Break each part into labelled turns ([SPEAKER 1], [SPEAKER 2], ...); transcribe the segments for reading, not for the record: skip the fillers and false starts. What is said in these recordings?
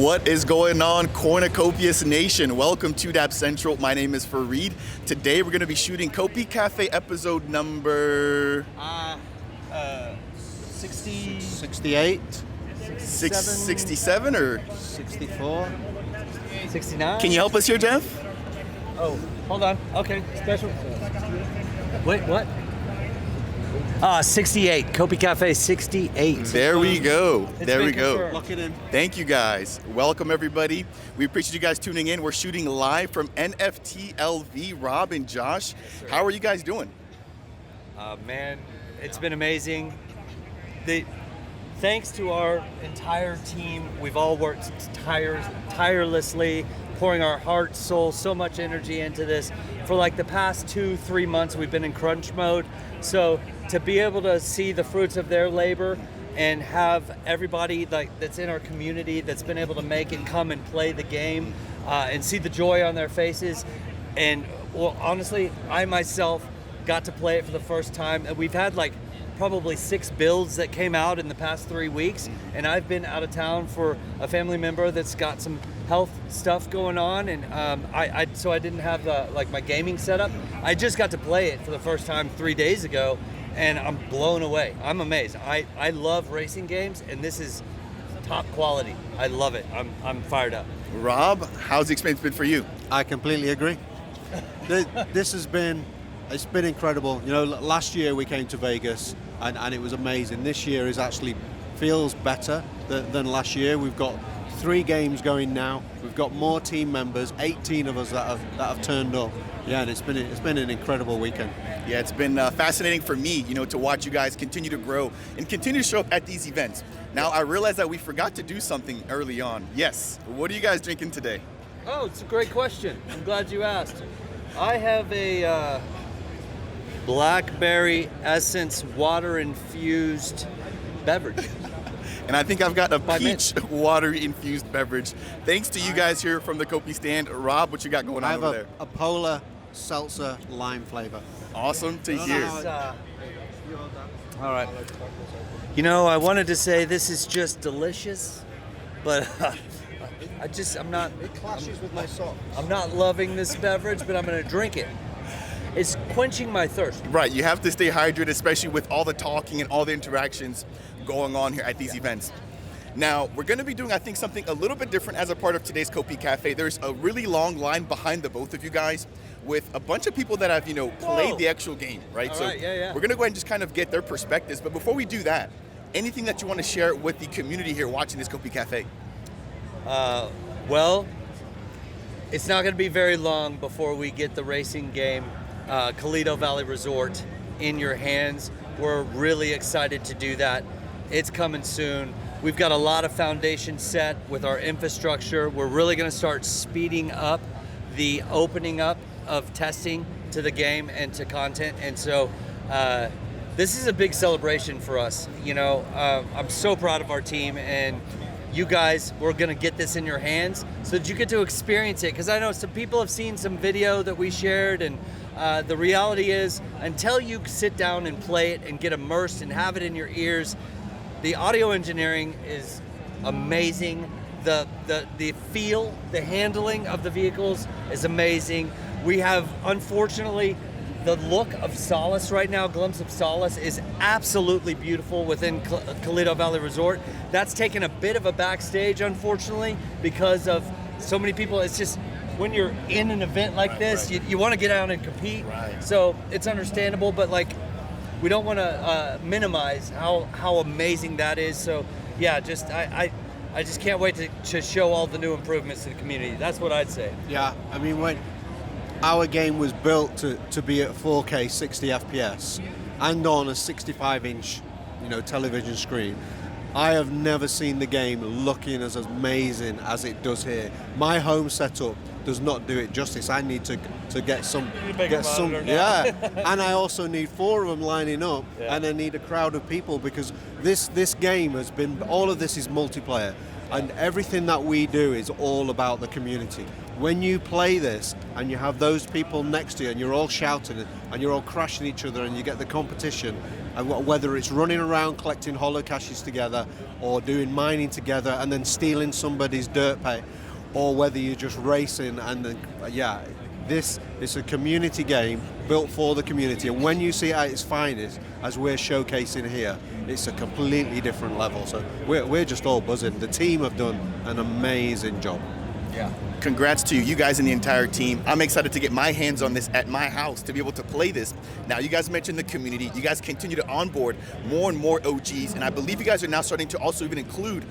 [SPEAKER 1] What is going on, Cornucopias Nation? Welcome to Dapp Central. My name is Farid. Today we're going to be shooting Copi Cafe episode number...
[SPEAKER 2] 68?
[SPEAKER 1] 67 or...
[SPEAKER 2] 64?
[SPEAKER 3] 69?
[SPEAKER 1] Can you help us here, Jeff?
[SPEAKER 3] Oh, hold on. Okay, special. Wait, what? 68. Copi Cafe 68.
[SPEAKER 1] There we go.
[SPEAKER 3] It's
[SPEAKER 1] There
[SPEAKER 3] been
[SPEAKER 1] we go.
[SPEAKER 3] confirmed.
[SPEAKER 2] Lock it in.
[SPEAKER 1] Thank you guys. Welcome everybody. We appreciate you guys tuning in. We're shooting live from NFTxLV. Rob and Josh, how are you guys doing?
[SPEAKER 3] Man, it's been amazing. Thanks to our entire team, we've all worked tirelessly, pouring our heart, soul, so much energy into this. For like the past 2-3 months, we've been in crunch mode. So to be able to see the fruits of their labor and have everybody that's in our community that's been able to make it come and play the game and see the joy on their faces. And well, honestly, I myself got to play it for the first time. And we've had like probably 6 builds that came out in the past 3 weeks, and I've been out of town for a family member that's got some health stuff going on, and so I didn't have my gaming setup. I just got to play it for the first time 3 days ago, and I'm blown away. I'm amazed. I love racing games, and this is top quality. I love it. I'm fired up.
[SPEAKER 1] Rob, how's the experience been for you?
[SPEAKER 2] I completely agree. It's been incredible. You know, last year we came to Vegas and it was amazing. This year feels better than last year. We've got 3 games going now. We've got more team members, 18 of us that have turned up. Yeah, and it's been an incredible weekend.
[SPEAKER 1] Yeah, it's been fascinating for me, to watch you guys continue to grow and continue to show up at these events. Now, I realized that we forgot to do something early on. Yes, what are you guys drinking today?
[SPEAKER 3] Oh, it's a great question. I'm glad you asked. I have a blackberry essence water-infused beverage.
[SPEAKER 1] And I think I've got a
[SPEAKER 3] By
[SPEAKER 1] peach water-infused beverage. Thanks to you guys here from the Copi stand. Rob, what you got going
[SPEAKER 2] I
[SPEAKER 1] on
[SPEAKER 2] have
[SPEAKER 1] over there?
[SPEAKER 2] a polar seltzer lime flavor.
[SPEAKER 1] Awesome to hear.
[SPEAKER 3] All right. I wanted to say this is just delicious, but I'm not.
[SPEAKER 2] It clashes with my socks.
[SPEAKER 3] I'm not loving this beverage, but I'm going to drink it. It's quenching my thirst.
[SPEAKER 1] Right, you have to stay hydrated, especially with all the talking and all the interactions going on here at these events. Now, we're going to be doing, I think, something a little bit different as a part of today's Copi Cafe. There's a really long line behind the both of you guys with a bunch of people that have, played the actual game, right?
[SPEAKER 3] All
[SPEAKER 1] so
[SPEAKER 3] right, yeah.
[SPEAKER 1] we're going to go ahead and just kind of get their perspectives. But before we do that, anything that you want to share with the community here watching this Copi Cafe?
[SPEAKER 3] Well, it's not going to be very long before we get the racing game, Toledo Valley Resort, in your hands. We're really excited to do that. It's coming soon. We've got a lot of foundation set with our infrastructure. We're really going to start speeding up the opening up of testing to the game and to content. And so this is a big celebration for us. I'm so proud of our team, and you guys, we're going to get this in your hands so that you get to experience it. Because I know some people have seen some video that we shared, and the reality is, until you sit down and play it and get immersed and have it in your ears, the audio engineering is amazing. The feel, the handling of the vehicles is amazing. We have, unfortunately, the look of Solace right now, glimpse of Solace, is absolutely beautiful within Toledo Valley Resort. That's taken a bit of a backstage, unfortunately, because of so many people. It's just, when you're in an event like this, you want to get out and compete.
[SPEAKER 1] Right.
[SPEAKER 3] So it's understandable, but we don't want to minimize how amazing that is. So yeah, I just can't wait to show all the new improvements to the community. That's what I'd say.
[SPEAKER 2] Yeah, I mean, when our game was built to be at 4K 60 FPS and on a 65-inch television screen, I have never seen the game looking as amazing as it does here. My home setup does not do it justice. I need to get some, and I also need 4 of them lining up, and I need a crowd of people, because this game has been, all of this is multiplayer. And everything that we do is all about the community. When you play this and you have those people next to you and you're all shouting and you're all crashing each other and you get the competition, and whether it's running around collecting hollow caches together or doing mining together and then stealing somebody's dirt pay, or whether you're just racing and then, this is a community game built for the community, and when you see it at its finest, as we're showcasing here, it's a completely different level. So we're just all buzzing. The team have done an amazing job.
[SPEAKER 1] Yeah. Congrats to you guys and the entire team. I'm excited to get my hands on this at my house to be able to play this. Now, you guys mentioned the community. You guys continue to onboard more and more OGs, and I believe you guys are now starting to also even include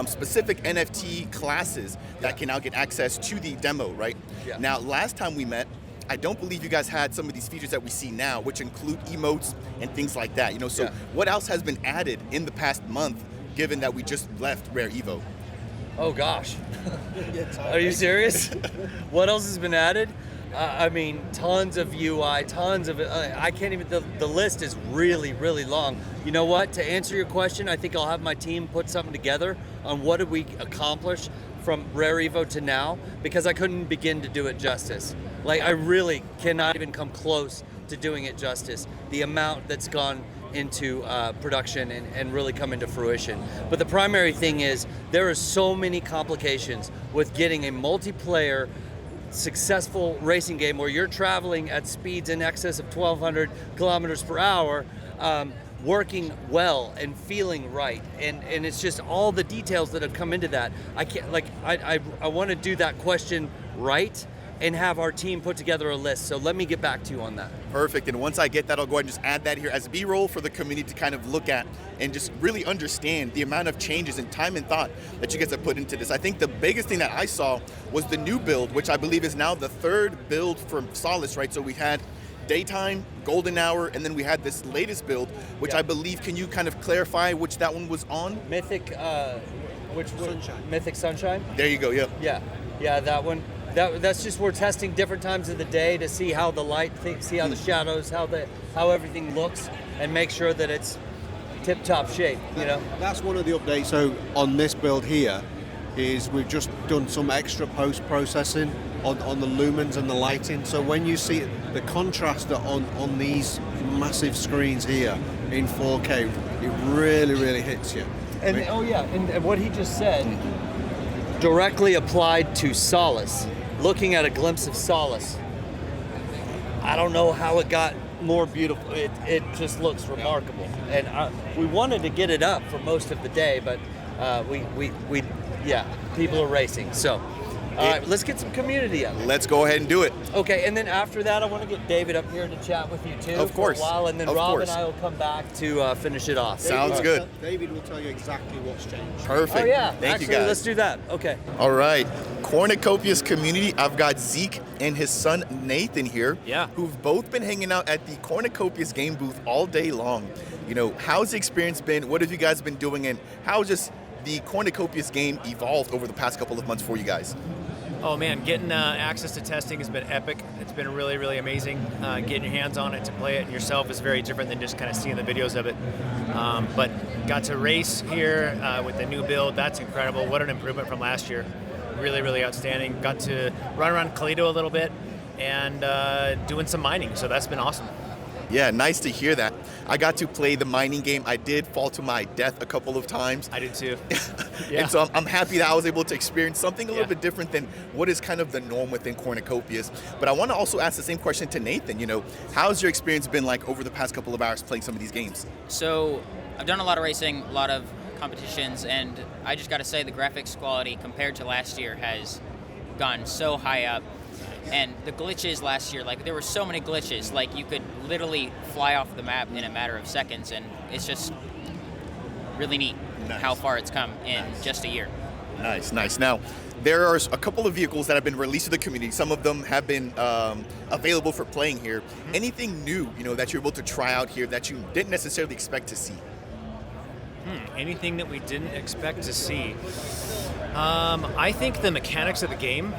[SPEAKER 1] specific NFT classes that can now get access to the demo, right?
[SPEAKER 3] Yeah.
[SPEAKER 1] Now, last time we met, I don't believe you guys had some of these features that we see now, which include emotes and things like that. So what else has been added in the past month, given that we just left Rare Evo?
[SPEAKER 3] Oh gosh, are you serious? What else has been added? I mean, tons of UI, tons of, I can't even, the list is really, really long. You know what, to answer your question, I think I'll have my team put something together on what did we accomplish from Rare Evo to now, because I couldn't begin to do it justice. Like, I really cannot even come close to doing it justice. The amount that's gone into production and really come into fruition. But the primary thing is there are so many complications with getting a multiplayer successful racing game where you're traveling at speeds in excess of 1,200 kilometers per hour, working well and feeling right, and it's just all the details that have come into that. I can't, like, I want to do that question right and have our team put together a list. So let me get back to you on that.
[SPEAKER 1] Perfect, and once I get that, I'll go ahead and just add that here as B-roll for the community to kind of look at and just really understand the amount of changes and time and thought that you guys have put into this. I think the biggest thing that I saw was the new build, which I believe is now the third build from Solace, right? So we had Daytime, Golden Hour, and then we had this latest build, which I believe, can you kind of clarify which that one was on?
[SPEAKER 3] Mythic, which one?
[SPEAKER 2] Sunshine.
[SPEAKER 3] Mythic Sunshine?
[SPEAKER 1] There you go, yep.
[SPEAKER 3] Yeah, that one. That's just, we're testing different times of the day to see how the light, see how the shadows, how everything looks, and make sure that it's tip-top shape, you know?
[SPEAKER 2] That's one of the updates. So on this build here is we've just done some extra post-processing on the lumens and the lighting. So when you see the contrast on these massive screens here in 4K, it really, really hits you.
[SPEAKER 3] And and what he just said, directly applied to Solace, looking at a glimpse of Solace, I don't know how it got more beautiful. It just looks remarkable. And we wanted to get it up for most of the day, but people are racing. So, all right, let's get some community up.
[SPEAKER 1] Let's go ahead and do it.
[SPEAKER 3] Okay, and then after that, I want to get David up here to chat with you too.
[SPEAKER 1] Of course.
[SPEAKER 3] For a while, and then
[SPEAKER 1] Of
[SPEAKER 3] Rob
[SPEAKER 1] course.
[SPEAKER 3] and I will come back to finish it off.
[SPEAKER 1] Sounds good.
[SPEAKER 2] David will tell you exactly what's changed.
[SPEAKER 1] Perfect.
[SPEAKER 3] Oh yeah,
[SPEAKER 1] Thank
[SPEAKER 3] actually,
[SPEAKER 1] you guys.
[SPEAKER 3] let's do that. Okay.
[SPEAKER 1] All right, Cornucopias community. I've got Zeke and his son Nathan here, who've both been hanging out at the Cornucopias game booth all day long. You know, how's the experience been? What have you guys been doing, and how just the Cornucopias game evolved over the past couple of months for you guys?
[SPEAKER 4] Oh man, getting access to testing has been epic. It's been really, really amazing. Getting your hands on it to play it yourself is very different than just kind of seeing the videos of it. But got to race here with the new build. That's incredible. What an improvement from last year. Really, really outstanding. Got to run around Toledo a little bit and doing some mining. So that's been awesome.
[SPEAKER 1] Yeah, nice to hear that. I got to play the mining game. I did fall to my death a couple of times.
[SPEAKER 4] I did too.
[SPEAKER 1] And so I'm happy that I was able to experience something a little bit different than what is kind of the norm within Cornucopias. But I want to also ask the same question to Nathan. You know, how's your experience been like over the past couple of hours playing some of these games?
[SPEAKER 5] So I've done a lot of racing, a lot of competitions, and I just got to say the graphics quality compared to last year has gone so high up. And the glitches last year, like there were so many glitches, like you could literally fly off the map in a matter of seconds, and it's just really neat how far it's come in just a year.
[SPEAKER 1] Nice, nice. Now, there are a couple of vehicles that have been released to the community. Some of them have been available for playing here. Anything new, you know, that you're able to try out here that you didn't necessarily expect to see?
[SPEAKER 4] Anything that we didn't expect to see? I think the mechanics of the game,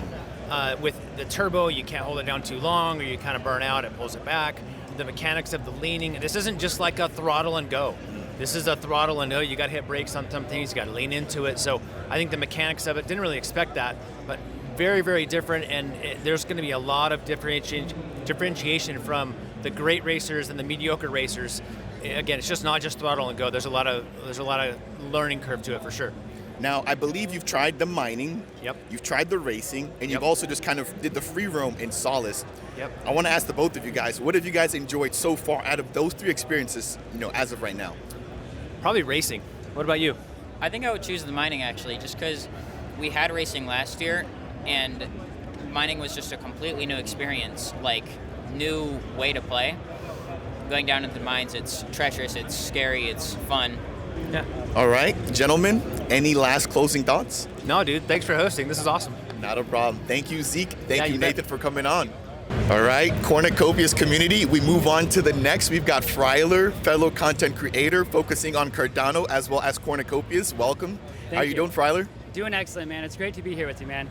[SPEAKER 4] with the turbo, you can't hold it down too long or you kind of burn out, it pulls it back. The mechanics of the leaning, this isn't just like a throttle and go. This is a throttle and no, you got to hit brakes on some things, you got to lean into it. So I think the mechanics of it, didn't really expect that, but very, very different, and there's going to be a lot of differentiation from the great racers and the mediocre racers. Again, it's just not just throttle and go. There's a lot of learning curve to it for sure.
[SPEAKER 1] Now, I believe you've tried the mining,
[SPEAKER 4] Yep.
[SPEAKER 1] you've tried the racing, and you've also just kind of did the free roam in Solace.
[SPEAKER 4] Yep.
[SPEAKER 1] I want to ask the both of you guys, what have you guys enjoyed so far out of those 3 experiences, as of right now?
[SPEAKER 4] Probably racing. What about you?
[SPEAKER 5] I think I would choose the mining actually, just because we had racing last year, and mining was just a completely new experience, like new way to play. Going down into the mines, it's treacherous, it's scary, it's fun.
[SPEAKER 4] Yeah.
[SPEAKER 1] All right, gentlemen, any last closing thoughts?
[SPEAKER 4] No, dude, thanks for hosting. This is awesome.
[SPEAKER 1] Not a problem. Thank you, Zeke. Thank
[SPEAKER 4] Yeah,
[SPEAKER 1] you,
[SPEAKER 4] you bet.
[SPEAKER 1] Nathan, for coming on. All right, Cornucopias community, we move on to the next. We've got Fryler, fellow content creator, focusing on Cardano as well as Cornucopias. Welcome. How are you doing, Fryler?
[SPEAKER 6] Doing excellent, man. It's great to be here with you, man.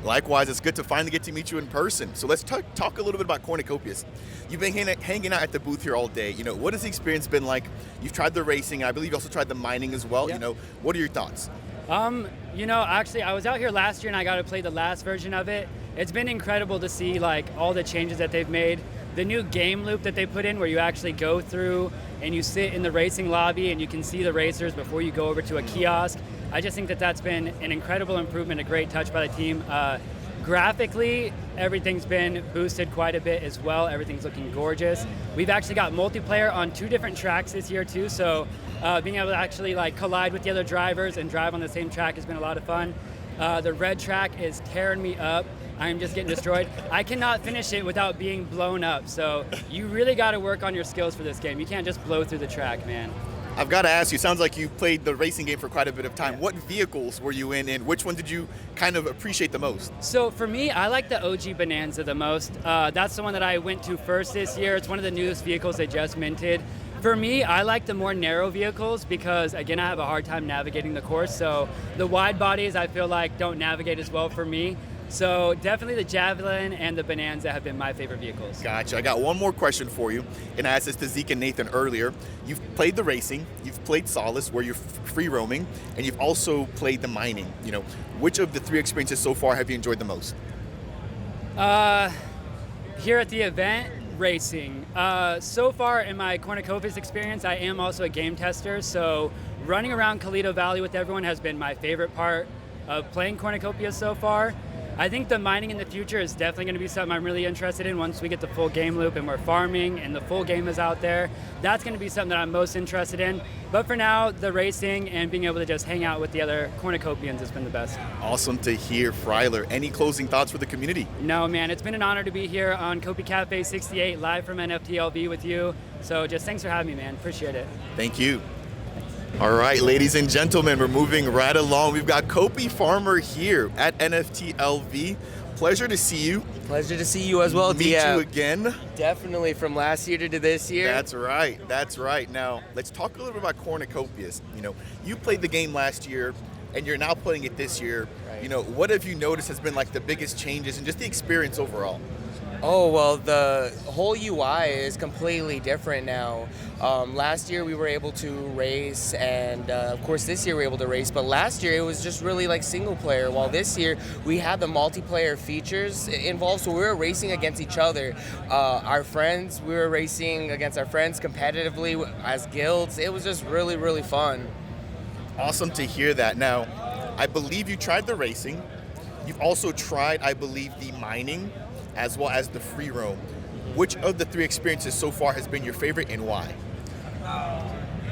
[SPEAKER 1] Likewise, it's good to finally get to meet you in person. So let's talk a little bit about Cornucopias. You've been hanging out at the booth here all day. What has the experience been like? You've tried the racing. I believe you also tried the mining as well.
[SPEAKER 6] Yeah.
[SPEAKER 1] What are your thoughts?
[SPEAKER 6] Actually, I was out here last year and I got to play the last version of it. It's been incredible to see all the changes that they've made. The new game loop that they put in where you actually go through and you sit in the racing lobby and you can see the racers before you go over to a kiosk. I just think that that's been an incredible improvement, a great touch by the team. Graphically, everything's been boosted quite a bit as well. Everything's looking gorgeous. We've actually got multiplayer on 2 different tracks this year too, so being able to actually collide with the other drivers and drive on the same track has been a lot of fun. The red track is tearing me up. I'm just getting destroyed. I cannot finish it without being blown up, so you really got to work on your skills for this game. You can't just blow through the track, man.
[SPEAKER 1] I've got to ask you, sounds like you played the racing game for quite a bit of time. What vehicles were you in, and which one did you kind of appreciate the most?
[SPEAKER 6] So for me, I like the OG Bonanza the most. That's the one that I went to first this year. It's one of the newest vehicles they just minted. For me, I like the more narrow vehicles because, again, I have a hard time navigating the course. So the wide bodies, I feel like, don't navigate as well for me. So definitely the Javelin and the Bonanza have been my favorite vehicles.
[SPEAKER 1] Gotcha. I got one more question for you, and I asked this to Zeke and Nathan earlier. You've played the racing, you've played Solace, where you're free roaming, and you've also played the mining. Which of the 3 experiences so far have you enjoyed the most?
[SPEAKER 6] Here at the event, racing. So far in my Cornucopias experience, I am also a game tester, so running around Toledo Valley with everyone has been my favorite part of playing Cornucopias so far. I think the mining in the future is definitely going to be something I'm really interested in once we get the full game loop and we're farming and the full game is out there. That's going to be something that I'm most interested in. But for now, the racing and being able to just hang out with the other Cornucopians has been the best.
[SPEAKER 1] Awesome to hear, Fryler. Any closing thoughts for the community?
[SPEAKER 6] No, man, it's been an honor to be here on Copi Cafe 68 live from NFTxLV with you. So just thanks for having me, man. Appreciate it.
[SPEAKER 1] Thank you. All right, ladies and gentlemen, we're moving right along. We've got Copi Farmer here at NFTxLV. Pleasure to see you.
[SPEAKER 7] Pleasure to see you as well,
[SPEAKER 1] Meet you again.
[SPEAKER 7] Definitely from last year to this year.
[SPEAKER 1] That's right. That's right. Now, let's talk a little bit about Cornucopias. You played the game last year, and you're now playing it this year.
[SPEAKER 7] Right.
[SPEAKER 1] What have you noticed has been the biggest changes and just the experience overall?
[SPEAKER 7] Oh, well, the whole UI is completely different now. Last year we were able to race, and of course this year we're able to race, but last year it was just really single player, while this year we had the multiplayer features involved, so we were racing against each other. Our friends, we were racing against our friends competitively as guilds. It was just really, really fun.
[SPEAKER 1] Awesome to hear that. Now, I believe you tried the racing. You've also tried, I believe, the mining, as well as the free roam. Which of the 3 experiences so far has been your favorite and why?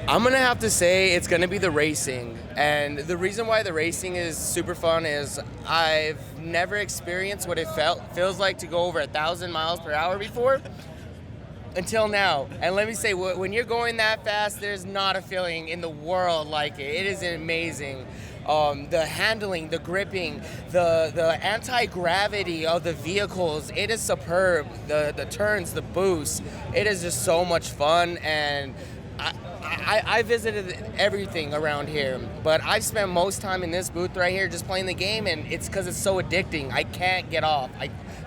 [SPEAKER 7] I'm gonna have to say it's gonna be the racing. And the reason why the racing is super fun is I've never experienced what it feels like to go over 1,000 miles per hour before until now. And let me say, when you're going that fast, there's not a feeling in the world like it. It is amazing. The handling, the gripping, the anti-gravity of the vehicles, it is superb. The turns, the boost, it is just so much fun, and I visited everything around here, but I've spent most time in this booth right here just playing the game, and it's because it's so addicting. I can't get off.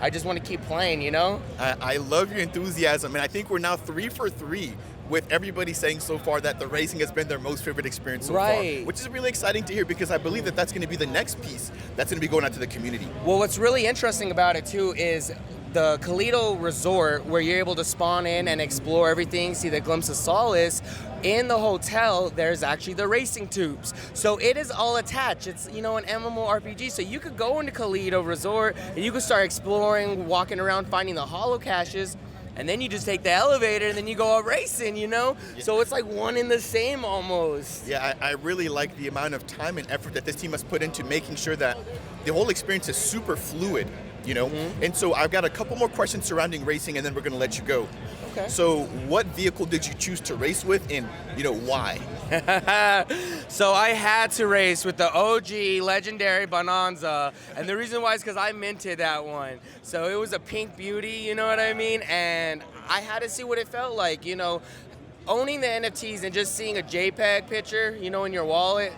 [SPEAKER 7] I just want to keep playing, you know?
[SPEAKER 1] I love your enthusiasm, and I think we're now 3 for 3 with everybody saying so far that the racing has been their most favorite experience so far, which is really exciting to hear because I believe that that's going to be the next piece that's going to be going out to the community.
[SPEAKER 7] Well, what's really interesting about it too is the Colito Resort, where you're able to spawn in and explore everything, see the glimpse of Solace. In the hotel, there's actually the racing tubes. So it is all attached. It's, you know, an MMORPG. So you could go into Colito Resort and you could start exploring, walking around, finding the holo caches, and then you just take the elevator and then you go out racing, you know? Yeah. So it's like one in the same almost.
[SPEAKER 1] Yeah, I really like the amount of time and effort that this team has put into making sure that the whole experience is super fluid, you know? Mm-hmm. And so I've got a couple more questions surrounding racing and then we're gonna let you go. Okay. So what vehicle did you choose to race with and, you know, why?
[SPEAKER 7] So I had to race with the OG legendary Bonanza, and the reason why is because I minted that one. So it was a pink beauty, you know what I mean? And I had to see what it felt like, you know, owning the NFTs and just seeing a JPEG picture, you know, in your wallet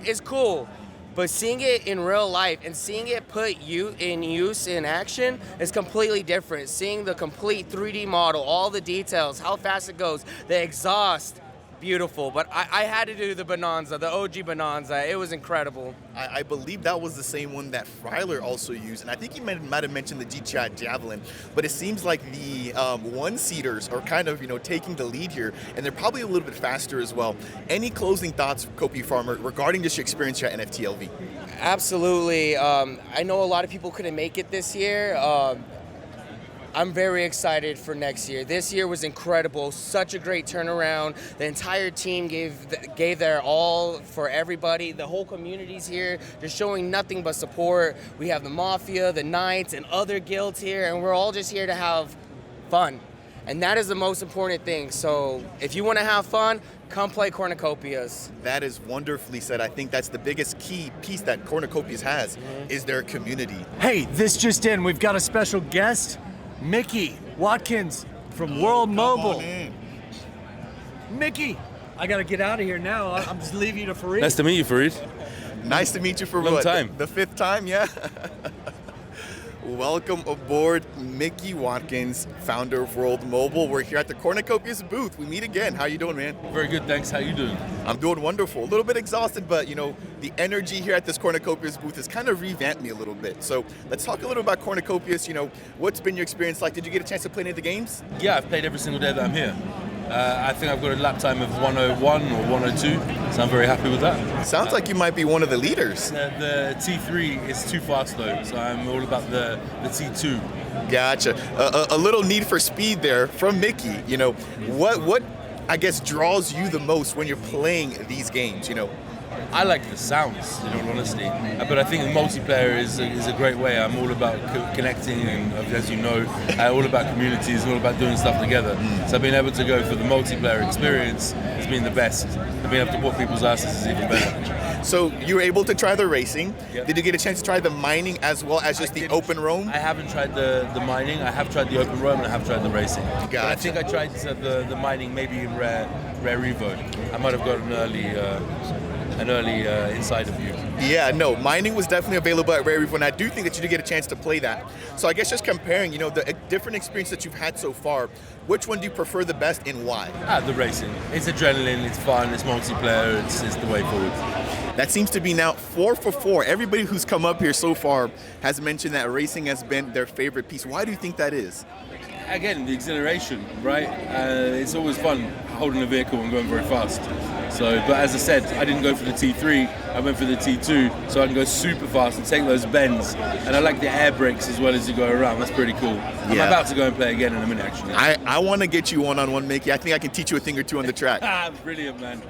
[SPEAKER 7] is cool. But seeing it in real life and seeing it put you in use in action is completely different. Seeing the complete 3D model, all the details, how fast it goes, the exhaust, beautiful. But I had to do the Bonanza, the OG Bonanza. It was incredible.
[SPEAKER 1] I believe that was the same one that Fryler also used, and I think he might have mentioned the G-Chat Javelin, but it seems like the one-seaters are kind of, you know, taking the lead here, and they're probably a little bit faster as well. Any closing thoughts, Copi Farmer, regarding just your experience here at NFTxLV?
[SPEAKER 7] Absolutely. I know a lot of people couldn't make it this year. I'm very excited for next year. This year was incredible, such a great turnaround. The entire team gave their all for everybody. The whole community's here, just showing nothing but support. We have the Mafia, the Knights, and other guilds here, and we're all just here to have fun. And that is the most important thing. So if you want to have fun, come play Cornucopias.
[SPEAKER 1] That is wonderfully said. I think that's the biggest key piece that Cornucopias has, is their community.
[SPEAKER 8] Hey, this just in, we've got a special guest. Micky, Watkins from World Mobile. Micky, I gotta get out of here now. I'm just leaving you to Farid.
[SPEAKER 9] Nice to meet you, Farid.
[SPEAKER 1] Nice to meet you for
[SPEAKER 9] Long
[SPEAKER 1] what?
[SPEAKER 9] time.
[SPEAKER 1] The 5th time, yeah? Welcome aboard, Micky Watkins, founder of World Mobile. We're here at the Cornucopias booth. We meet again. How you doing, man?
[SPEAKER 9] Very good, thanks. How you doing?
[SPEAKER 1] I'm doing wonderful. A little bit exhausted, but you know, the energy here at this Cornucopias booth has kind of revamped me a little bit. So let's talk a little about Cornucopias. You know, what's been your experience like? Did you get a chance to play any of the games?
[SPEAKER 9] Yeah, I've played every single day that I'm here. I think I've got a lap time of 101 or 102, so I'm very happy with that.
[SPEAKER 1] Sounds like you might be one of the leaders.
[SPEAKER 9] The T3 is too fast though, so I'm all about the T2.
[SPEAKER 1] Gotcha. A little need for speed there from Micky. You know, what I guess draws you the most when you're playing these games, you know?
[SPEAKER 9] I like the sounds, in all honesty, but I think the multiplayer is a great way. I'm all about connecting, and as you know, all about communities and all about doing stuff together. So being able to go for the multiplayer experience has been the best. And being able to whoop people's asses is even better.
[SPEAKER 1] So you were able to try the racing.
[SPEAKER 9] Yep.
[SPEAKER 1] Did you get a chance to try the mining as well as just the open roam?
[SPEAKER 9] I haven't tried the mining. I have tried the open roam and I have tried the racing.
[SPEAKER 1] Gotcha.
[SPEAKER 9] But I think I tried the mining maybe in rearview. I might have got an early inside of you.
[SPEAKER 1] Yeah, no, mining was definitely available at rearview, and I do think that you did get a chance to play that. So I guess just comparing, you know, the different experience that you've had so far, which one do you prefer the best and why?
[SPEAKER 9] The racing. It's adrenaline, it's fun, it's multiplayer, it's the way forward.
[SPEAKER 1] That seems to be now 4 for 4. Everybody who's come up here so far has mentioned that racing has been their favorite piece. Why do you think that is?
[SPEAKER 9] Again, the exhilaration, right? It's always fun holding a vehicle and going very fast. So, but as I said, I didn't go for the T3, I went for the T2, so I can go super fast and take those bends. And I like the air brakes as well as you go around. That's pretty cool. I'm about to go and play again in a minute, actually.
[SPEAKER 1] I want to get you one-on-one, Micky. I think I can teach you a thing or two on the track.
[SPEAKER 9] Brilliant, man.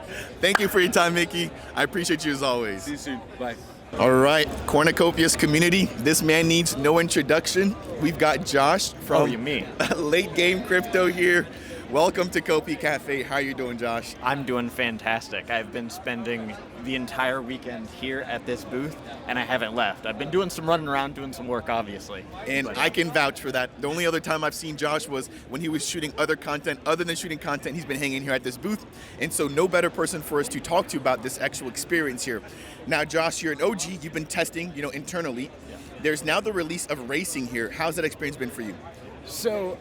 [SPEAKER 1] Thank you for your time, Micky. I appreciate you as always.
[SPEAKER 9] See you soon. Bye.
[SPEAKER 1] All right, Cornucopias community. This man needs no introduction. We've got Josh from
[SPEAKER 10] me.
[SPEAKER 1] LateGameCrypto here. Welcome to Copi Cafe. How are you doing, Josh?
[SPEAKER 10] I'm doing fantastic. I've been spending the entire weekend here at this booth, and I haven't left. I've been doing some running around, doing some work, obviously.
[SPEAKER 1] And I can vouch for that. The only other time I've seen Josh was when he was shooting other content. Other than shooting content, he's been hanging here at this booth. And so no better person for us to talk to about this actual experience here. Now, Josh, you're an OG. You've been testing, internally. Yeah. There's now the release of racing here. How's that experience been for you?
[SPEAKER 10] So,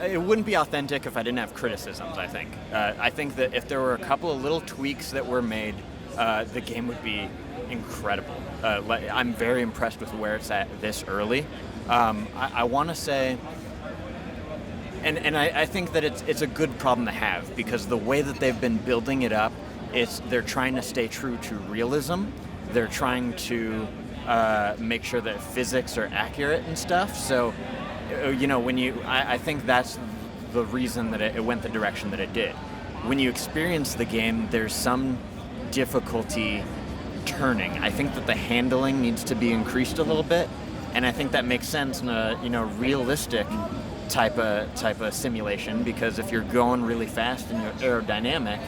[SPEAKER 10] it wouldn't be authentic if I didn't have criticisms, I think. I think that if there were a couple of little tweaks that were made, the game would be incredible. I'm very impressed with where it's at this early. I want to say, and I think that it's a good problem to have, because the way that they've been building it up, they're trying to stay true to realism. They're trying to make sure that physics are accurate and stuff. So, I think that's the reason that it went the direction that it did. When you experience the game, there's some difficulty turning. I think that the handling needs to be increased a little bit, and I think that makes sense in a realistic type of simulation, because if you're going really fast and you're aerodynamic,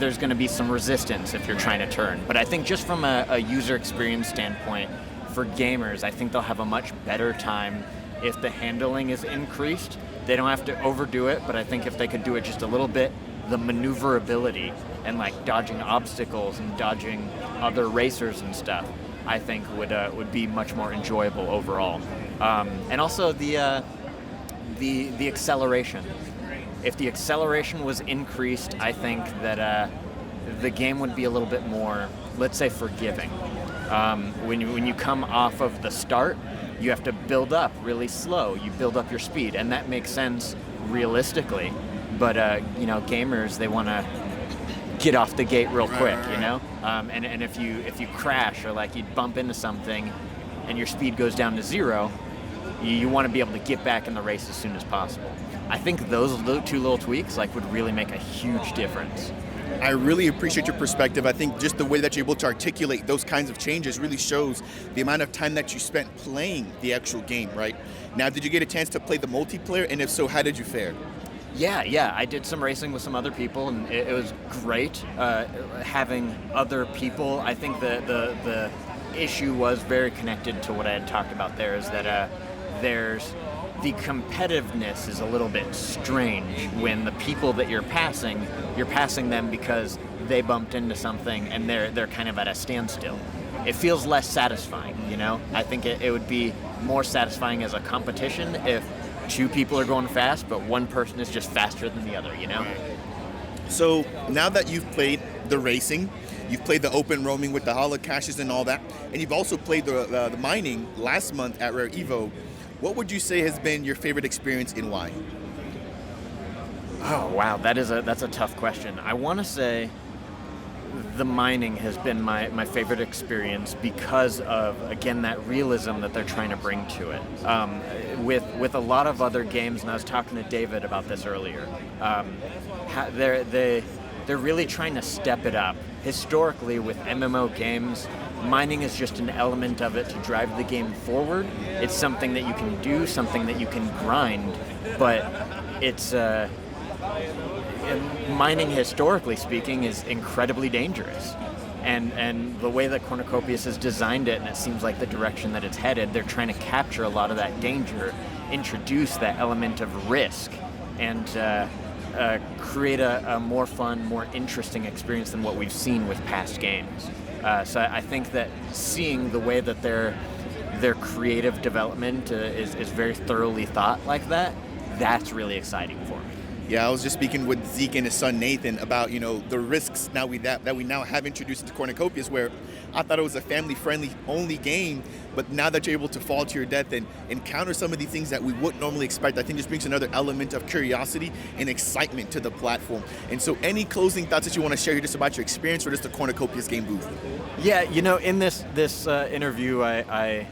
[SPEAKER 10] there's going to be some resistance if you're trying to turn. But I think just from a user experience standpoint, for gamers, I think they'll have a much better time if the handling is increased. They don't have to overdo it, but I think if they could do it just a little bit, the maneuverability and like dodging obstacles and dodging other racers and stuff, I think would be much more enjoyable overall. And also the acceleration. If the acceleration was increased, I think that the game would be a little bit more, let's say, forgiving. When you come off of the start, you have to build up really slow. You build up your speed, and that makes sense realistically. But gamers, they want to get off the gate real quick, And if you crash or like you bump into something, and your speed goes down to 0, you want to be able to get back in the race as soon as possible. I think those two little tweaks would really make a huge difference.
[SPEAKER 1] I really appreciate your perspective. I think just the way that you're able to articulate those kinds of changes really shows the amount of time that you spent playing the actual game, right? Now, did you get a chance to play the multiplayer? And if so, how did you fare?
[SPEAKER 10] Yeah. I did some racing with some other people, and it was great having other people. I think the issue was very connected to what I had talked about there, is that there's the competitiveness is a little bit strange when the people that you're passing them because they bumped into something and they're kind of at a standstill. It feels less satisfying, I think it would be more satisfying as a competition if 2 people are going fast, but one person is just faster than the other,
[SPEAKER 1] So now that you've played the racing, you've played the open roaming with the holocaches and all that, and you've also played the mining last month at Rare Evo, what would you say has been your favorite experience and why?
[SPEAKER 10] Oh wow, that's a tough question. I want to say the mining has been my favorite experience because of, again, that realism that they're trying to bring to it. With a lot of other games, and I was talking to David about this earlier, they're really trying to step it up. Historically, with MMO games, mining is just an element of it to drive the game forward. It's something that you can do, something that you can grind, but it's mining, historically speaking, is incredibly dangerous. And the way that Cornucopias has designed it, and it seems like the direction that it's headed, they're trying to capture a lot of that danger, introduce that element of risk, and create a more fun, more interesting experience than what we've seen with past games. So I think that seeing the way that their creative development is very thoroughly thought like that, that's really exciting for me.
[SPEAKER 1] Yeah, I was just speaking with Zeke and his son Nathan about the risks that we now have introduced into Cornucopias, where I thought it was a family-friendly only game, but now that you're able to fall to your death and encounter some of these things that we wouldn't normally expect, I think just brings another element of curiosity and excitement to the platform. And so, any closing thoughts that you want to share here just about your experience or just the Cornucopias game booth?
[SPEAKER 10] Yeah, in this interview, I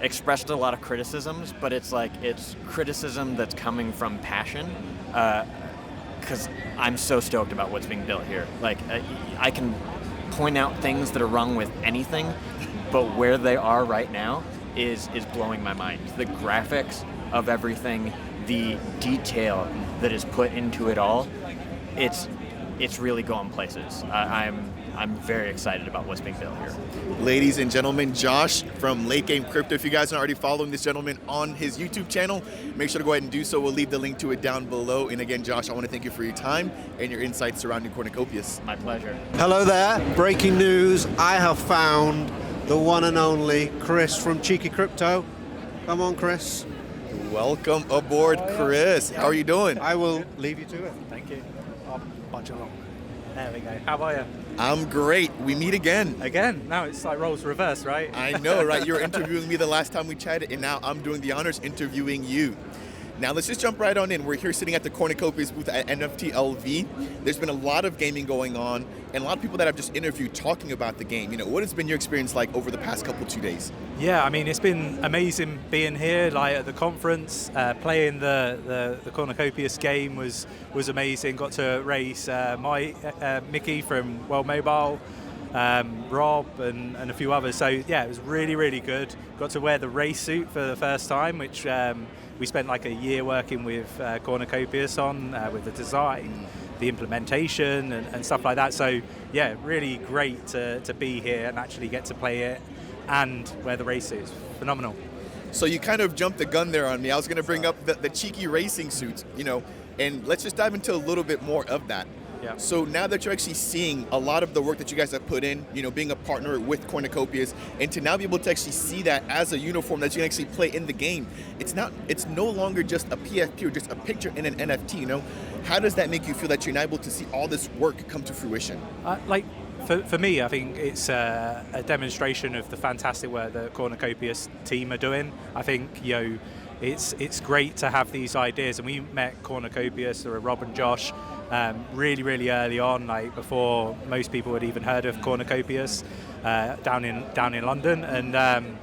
[SPEAKER 10] expressed a lot of criticisms, but it's criticism that's coming from passion, because I'm so stoked about what's being built here. I can point out things that are wrong with anything, but where they are right now is blowing my mind. The graphics of everything, the detail that is put into it all, it's really going places. I'm very excited about what's being built here.
[SPEAKER 1] Ladies and gentlemen, Josh from LateGameCrypto. If you guys aren't already following this gentleman on his YouTube channel, make sure to go ahead and do so. We'll leave the link to it down below. And again, Josh, I want to thank you for your time and your insights surrounding Cornucopias.
[SPEAKER 10] My pleasure.
[SPEAKER 2] Hello there. Breaking news. I have found the one and only Chris from Cheeky Crypto. Come on, Chris.
[SPEAKER 1] Welcome aboard, Chris. How are you doing?
[SPEAKER 2] I will leave you to it.
[SPEAKER 11] Thank you. I'll bunch along. There we go. How are you?
[SPEAKER 1] I'm great. We meet again.
[SPEAKER 11] Again? Now it's like roles reversed, right?
[SPEAKER 1] I know, right? You were interviewing me the last time we chatted, and now I'm doing the honors interviewing you. Now let's just jump right on in. We're here sitting at the Cornucopias booth at NFTxLV. There's been a lot of gaming going on, and a lot of people that I've just interviewed talking about the game. What has been your experience like over the past 2 days?
[SPEAKER 11] Yeah, I mean, it's been amazing being here, like at the conference, playing the Cornucopias game was amazing. Got to race Micky from World Mobile, Rob, and a few others. So yeah, it was really, really good. Got to wear the race suit for the first time, which we spent like a year working with Cornucopias on, with the design, the implementation, and stuff like that. So yeah, really great to be here and actually get to play it and wear the race suits. Phenomenal.
[SPEAKER 1] So you kind of jumped the gun there on me. I was going to bring up the cheeky racing suits, and let's just dive into a little bit more of that.
[SPEAKER 11] Yeah.
[SPEAKER 1] So now that you're actually seeing a lot of the work that you guys have put in, being a partner with Cornucopias, and to now be able to actually see that as a uniform that you can actually play in the game, it's no longer just a PFP or just a picture in an NFT, How does that make you feel that you're now able to see all this work come to fruition?
[SPEAKER 11] For me, I think it's a demonstration of the fantastic work that Cornucopias team are doing. I think, it's great to have these ideas, and we met Cornucopias, or Rob and Josh, really, really early on, like before most people had even heard of Cornucopias, down in London, and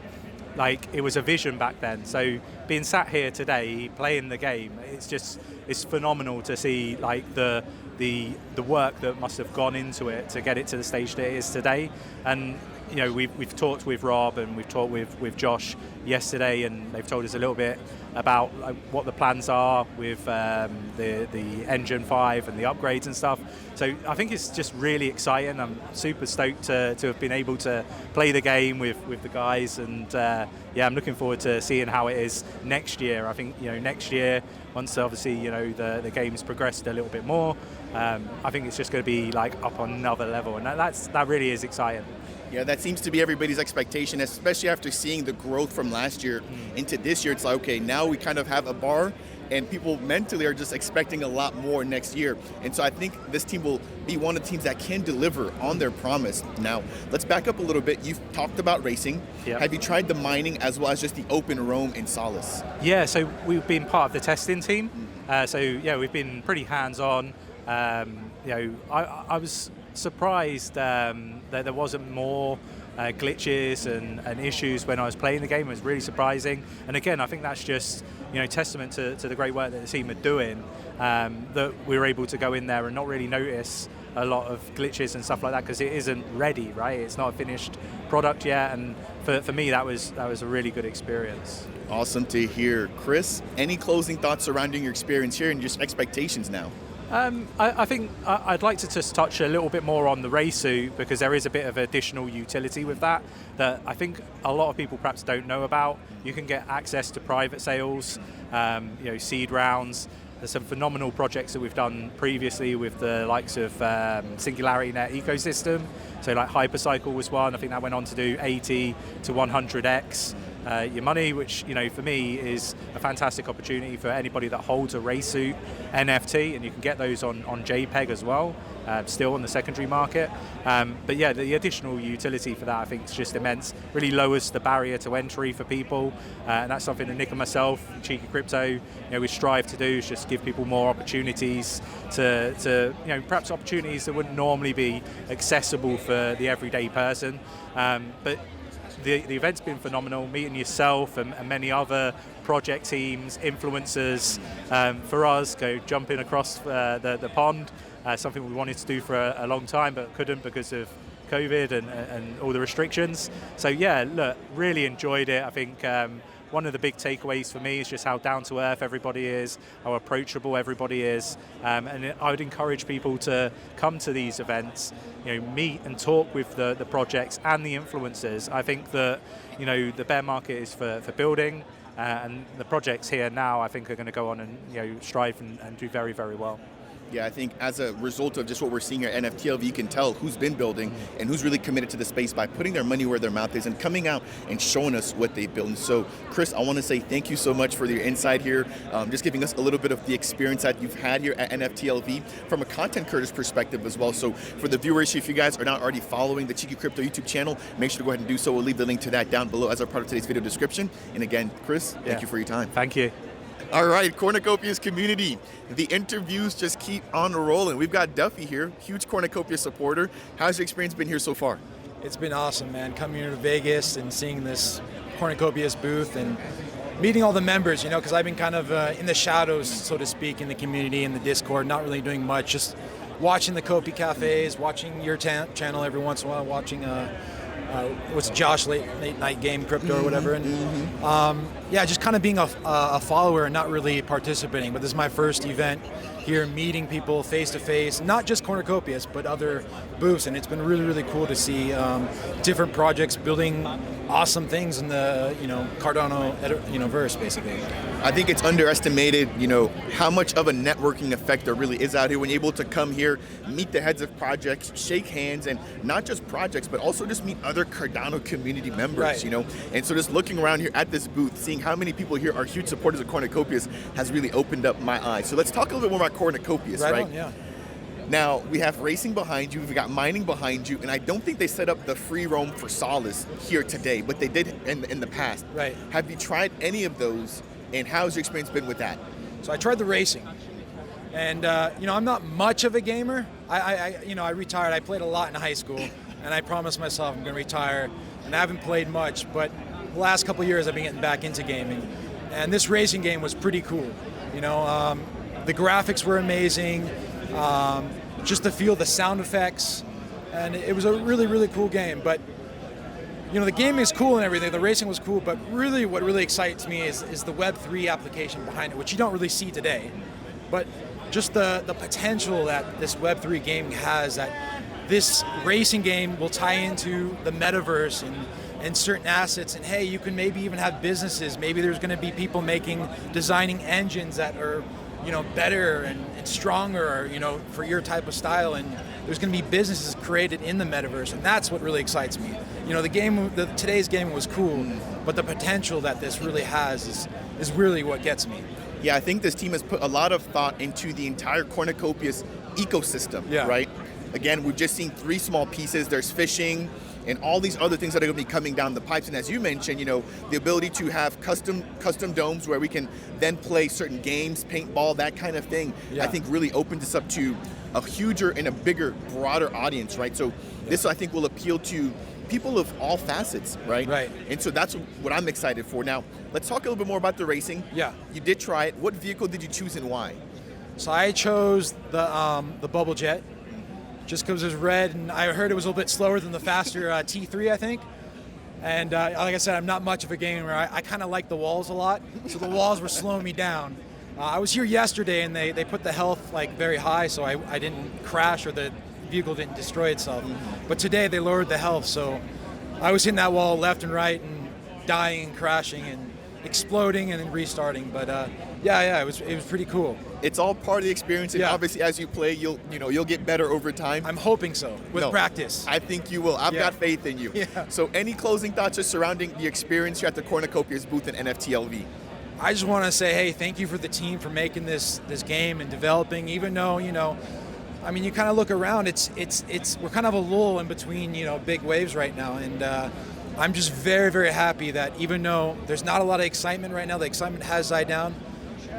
[SPEAKER 11] it was a vision back then. So being sat here today playing the game, it's phenomenal to see the work that must have gone into it to get it to the stage that it is today. And we've talked with Rob and we've talked with Josh yesterday, and they've told us a little bit about what the plans are with the Engine 5 and the upgrades and stuff. So I think it's just really exciting. I'm super stoked to have been able to play the game with the guys, and I'm looking forward to seeing how it is next year. I think next year, once obviously the game's progressed a little bit more, I think it's just going to be up on another level, and that really is exciting.
[SPEAKER 1] Yeah, that seems to be everybody's expectation, especially after seeing the growth from last year into this year. It's like, okay, now we kind of have a bar, and people mentally are just expecting a lot more next year. And so I think this team will be one of the teams that can deliver on their promise. Now, let's back up a little bit. You've talked about racing.
[SPEAKER 11] Yep.
[SPEAKER 1] Have you tried the mining as well as just the open roam in Solace?
[SPEAKER 11] Yeah, so we've been part of the testing team. We've been pretty hands-on. I was surprised that there wasn't more glitches and issues when I was playing the game. It was really surprising, and again, I think that's just testament to the great work that the team are doing, that we were able to go in there and not really notice a lot of glitches and stuff like that, because it isn't ready, right? It's not a finished product yet, and for me that was a really good experience.
[SPEAKER 1] Awesome to hear. Chris, any closing thoughts surrounding your experience here and just expectations now?
[SPEAKER 11] I think I'd like to just touch a little bit more on the race suit, because there is a bit of additional utility with that I think a lot of people perhaps don't know about. You can get access to private sales, seed rounds. There's some phenomenal projects that we've done previously with the likes of Singularity Net ecosystem. So Hypercycle was one. I think that went on to do 80 to 100x your money, which for me is a fantastic opportunity for anybody that holds a race suit NFT, and you can get those on JPEG as well, still on the secondary market. But yeah, the additional utility for that I think is just immense. Really lowers the barrier to entry for people, and that's something that Nick and myself, Cheeky Crypto, we strive to do, is just give people more opportunities to perhaps opportunities that wouldn't normally be accessible for the everyday person. But the event's been phenomenal, meeting yourself and many other project teams, influencers. For us, jumping across the pond, something we wanted to do for a long time but couldn't because of COVID and all the restrictions. So yeah, look, really enjoyed it. I think one of the big takeaways for me is just how down to earth everybody is, how approachable everybody is, and I would encourage people to come to these events, meet and talk with the projects and the influencers. I think that the bear market is for building, and the projects here now I think are going to go on and strive and do very, very well.
[SPEAKER 1] Yeah, I think as a result of just what we're seeing here at NFTxLV, you can tell who's been building and who's really committed to the space by putting their money where their mouth is and coming out and showing us what they've built. And so, Chris, I want to say thank you so much for your insight here, just giving us a little bit of the experience that you've had here at NFTxLV from a content creator's perspective as well. So for the viewers, if you guys are not already following the Cheeky Crypto YouTube channel, make sure to go ahead and do so. We'll leave the link to that down below as a part of today's video description. And again, Chris, thank you for your time.
[SPEAKER 11] Thank you.
[SPEAKER 1] All right, Cornucopias community, the interviews just keep on rolling. We've got Duffy here, huge Cornucopia supporter. How's your experience been here so far?
[SPEAKER 12] It's been awesome, man. Coming here to Vegas and seeing this Cornucopias booth and meeting all the members, because I've been kind of in the shadows, so to speak, in the community, in the Discord, not really doing much, just watching the Copi Cafes, watching your channel every once in a while, watching what's Josh late night game crypto or whatever, and just kind of being a follower and not really participating. But this is my first event here, meeting people face to face, not just Cornucopias but other booths, and it's been really, really cool to see different projects building awesome things in the Cardano verse, basically.
[SPEAKER 1] I think it's underestimated, how much of a networking effect there really is out here when you're able to come here, meet the heads of projects, shake hands, and not just projects, but also just meet other Cardano community members, And so just looking around here at this booth, seeing how many people here are huge supporters of Cornucopias has really opened up my eyes. So let's talk a little bit more about Cornucopias, right?
[SPEAKER 12] On, yeah.
[SPEAKER 1] Now, we have racing behind you, we've got mining behind you, and I don't think they set up the free roam for Solace here today, but they did in the past.
[SPEAKER 12] Right.
[SPEAKER 1] Have you tried any of those, and how's your experience been with that?
[SPEAKER 12] So I tried the racing, and I'm not much of a gamer. I retired. I played a lot in high school, and I promised myself I'm going to retire, and I haven't played much, but the last couple of years I've been getting back into gaming, and this racing game was pretty cool. The graphics were amazing. Just to feel the sound effects, and it was a really, really cool game. But the game is cool and everything, the racing was cool, but really what really excites me is the Web3 application behind it, which you don't really see today. But just the potential that this Web3 gaming has, that this racing game will tie into the metaverse and certain assets, and hey, you can maybe even have businesses. Maybe there's going to be people designing engines that are better and stronger, for your type of style, and there's going to be businesses created in the metaverse, and that's what really excites me. Today's game was cool, but the potential that this really has is really what gets me.
[SPEAKER 1] Yeah, I think this team has put a lot of thought into the entire Cornucopias ecosystem, right? Again, we've just seen 3 small pieces. There's fishing and all these other things that are going to be coming down the pipes. And as you mentioned, the ability to have custom domes where we can then play certain games, paintball, that kind of thing, I think really opens us up to a huger and a bigger, broader audience, right? So this, I think, will appeal to people of all facets, right?
[SPEAKER 12] Right.
[SPEAKER 1] And so that's what I'm excited for. Now, let's talk a little bit more about the racing.
[SPEAKER 12] Yeah.
[SPEAKER 1] You did try it. What vehicle did you choose and why?
[SPEAKER 12] So I chose the Bubble Jet, just because it was red, and I heard it was a little bit slower than the faster T3, I think. And like I said, I'm not much of a gamer. I kind of like the walls a lot, so the walls were slowing me down. I was here yesterday, and they put the health very high, so I didn't crash or the vehicle didn't destroy itself. But today they lowered the health, so I was hitting that wall left and right and dying and crashing and exploding and then restarting. But it was pretty cool.
[SPEAKER 1] It's all part of the experience, and obviously as you play, you'll get better over time.
[SPEAKER 12] I'm hoping so, with practice.
[SPEAKER 1] I think you will. I've got faith in you.
[SPEAKER 12] Yeah.
[SPEAKER 1] So any closing thoughts just surrounding the experience here at the Cornucopias booth in NFTxLV?
[SPEAKER 12] I just want to say, hey, thank you for the team for making this game and developing, even though, you kind of look around, we're kind of a lull in between, big waves right now, and I'm just very, very happy that even though there's not a lot of excitement right now, the excitement has died down.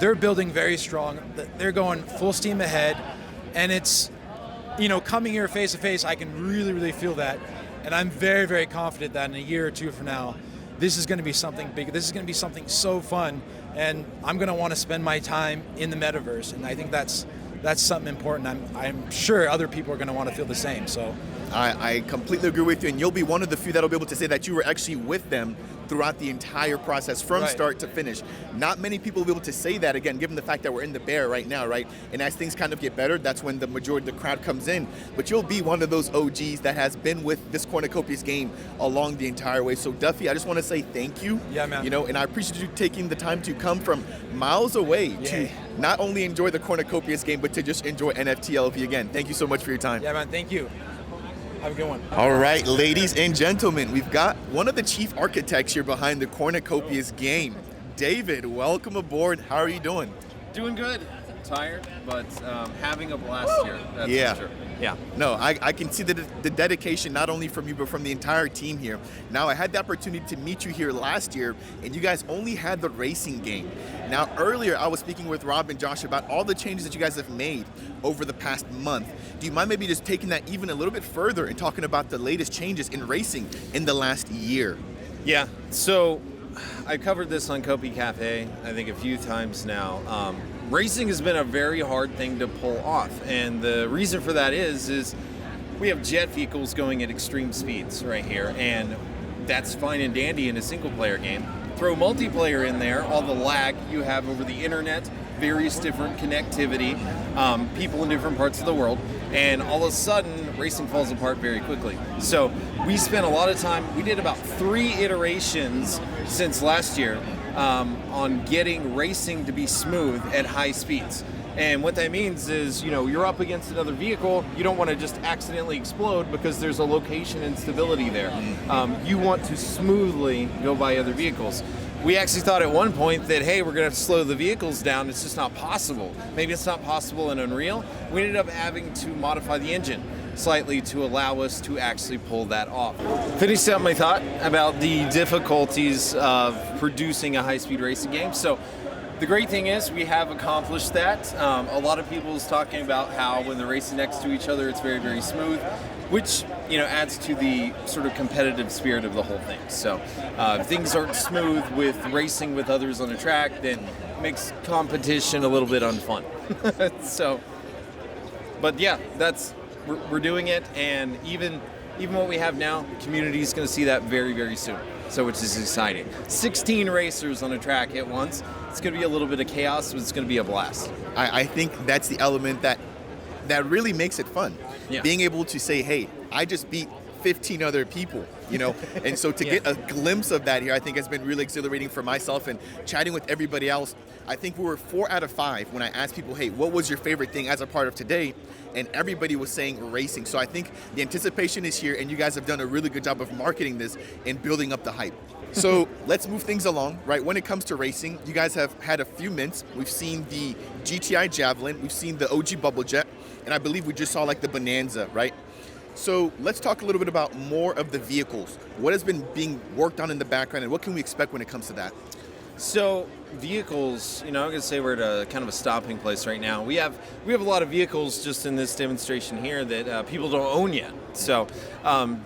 [SPEAKER 12] They're building very strong. They're going full steam ahead, and it's, coming here face to face, I can really, really feel that, and I'm very, very confident that in a year or two from now, this is going to be something big. This is going to be something so fun, and I'm going to want to spend my time in the metaverse, and I think that's something important. I'm sure other people are going to want to feel the same. So
[SPEAKER 1] I completely agree with you, and you'll be one of the few that'll be able to say that you were actually with them throughout the entire process from start to finish. Not many people will be able to say that, again, given the fact that we're in the bear right now, right? And as things kind of get better, that's when the majority of the crowd comes in. But you'll be one of those OGs that has been with this Cornucopias game along the entire way. So Duffy, I just want to say thank you.
[SPEAKER 12] Yeah, man.
[SPEAKER 1] You know, and I appreciate you taking the time to come from miles away to not only enjoy the Cornucopias game, but to just enjoy NFTlV again. Thank you so much for your time.
[SPEAKER 12] Yeah, man, thank you. Have a good one.
[SPEAKER 1] All right, ladies and gentlemen, we've got one of the chief architects here behind the Cornucopias game. David, welcome aboard. How are you doing?
[SPEAKER 13] Doing good. Tired, but having a blast here. That's for sure.
[SPEAKER 1] Yeah. No, I can see the dedication not only from you, but from the entire team here. Now, I had the opportunity to meet you here last year, and you guys only had the racing game. Now, earlier, I was speaking with Rob and Josh about all the changes that you guys have made over the past month. Do you mind maybe just taking that even a little bit further and talking about the latest changes in racing in the last year?
[SPEAKER 13] Yeah. So I covered this on Copi Cafe, I think, a few times now. Racing has been a very hard thing to pull off, and the reason for that is we have jet vehicles going at extreme speeds right here, and that's fine and dandy in a single-player game. Throw multiplayer in there, all the lag you have over the internet, various different connectivity, people in different parts of the world, and all of a sudden, racing falls apart very quickly. So we spent a lot of time, we did about 3 iterations since last year on getting racing to be smooth at high speeds. And what that means is, you know, you're up against another vehicle, you don't want to just accidentally explode because there's a location instability there. You want to smoothly go by other vehicles. We actually thought at one point that, hey, we're going to have to slow the vehicles down. It's just not possible. Maybe it's not possible in Unreal. We ended up having to modify the engine slightly to allow us to actually pull that off. Finished up my thought about the difficulties of producing a high-speed racing game. So the great thing is we have accomplished that. A lot of people is talking about how when they're racing next to each other, it's very, very smooth, which, you know, adds to the sort of competitive spirit of the whole thing. So if things aren't smooth with racing with others on a track, then it makes competition a little bit unfun. So, but yeah, we're doing it, and even what we have now, the community is going to see that very, very soon. So, which is exciting. 16 racers on a track at once. It's going to be a little bit of chaos, but it's going to be a blast.
[SPEAKER 1] I think that's the element that really makes it fun.
[SPEAKER 13] Yeah.
[SPEAKER 1] Being able to say, hey, I just beat 15 other people, you know? And so to get a glimpse of that here, I think has been really exhilarating for myself, and chatting with everybody else. I think we were 4 out of 5 when I asked people, hey, what was your favorite thing as a part of today? And everybody was saying racing. So I think the anticipation is here, and you guys have done a really good job of marketing this and building up the hype. So let's move things along, right? When it comes to racing, you guys have had a few mints. We've seen the GTI Javelin, we've seen the OG Bubble Jet, and I believe we just saw like the Bonanza, right? So let's talk a little bit about more of the vehicles. What has been being worked on in the background, and what can we expect when it comes to that?
[SPEAKER 13] So vehicles, you know, I'm going to say we're at a kind of a stopping place right now. We have a lot of vehicles just in this demonstration here that people don't own yet. So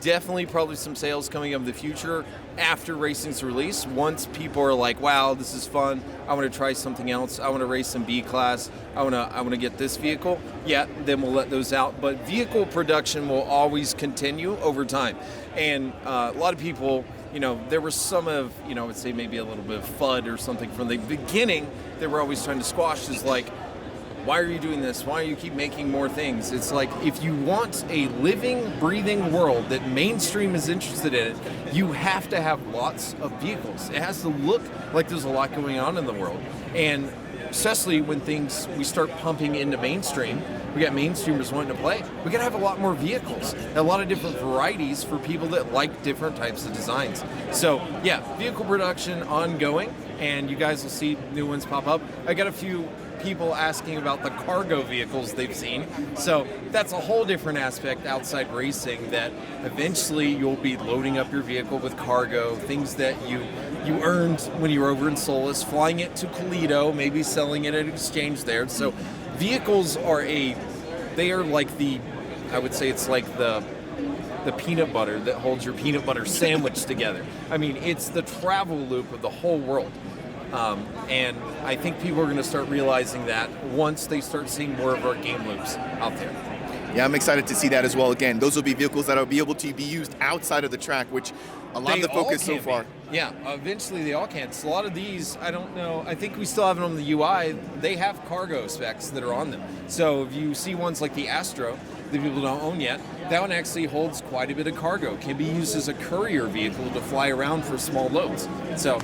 [SPEAKER 13] definitely probably some sales coming up in the future after racing's release. Once people are like, wow, this is fun, I want to try something else, I want to race some B class, I want to get this vehicle, yeah, then we'll let those out. But vehicle production will always continue over time. And a lot of people, you know, there was some of, you know, I would say maybe a little bit of FUD or something from the beginning that we're always trying to squash, is like, why are you doing this? Why do you keep making more things? It's like, if you want a living, breathing world that mainstream is interested in it, you have to have lots of vehicles. It has to look like there's a lot going on in the world. And especially when we start pumping into mainstream, we got mainstreamers wanting to play, we gotta have a lot more vehicles, a lot of different varieties for people that like different types of designs. So yeah, vehicle production ongoing, and you guys will see new ones pop up. I got a few people asking about the cargo vehicles they've seen. So that's a whole different aspect outside racing, that eventually you'll be loading up your vehicle with cargo, things that you earned when you were over in Solace, flying it to Toledo, maybe selling it at an exchange there. So vehicles are like I would say it's like the peanut butter that holds your peanut butter sandwich together. I mean, it's the travel loop of the whole world. And I think people are going to start realizing that once they start seeing more of our game loops out there.
[SPEAKER 1] Yeah, I'm excited to see that as well. Again, those will be vehicles that will be able to be used outside of the track, which a lot of the focus so far.
[SPEAKER 13] Yeah, eventually they all can. So a lot of these, I don't know, I think we still have it on the UI. They have cargo specs that are on them. So if you see ones like the Astro that people don't own yet, that one actually holds quite a bit of cargo. Can be used as a courier vehicle to fly around for small loads. So,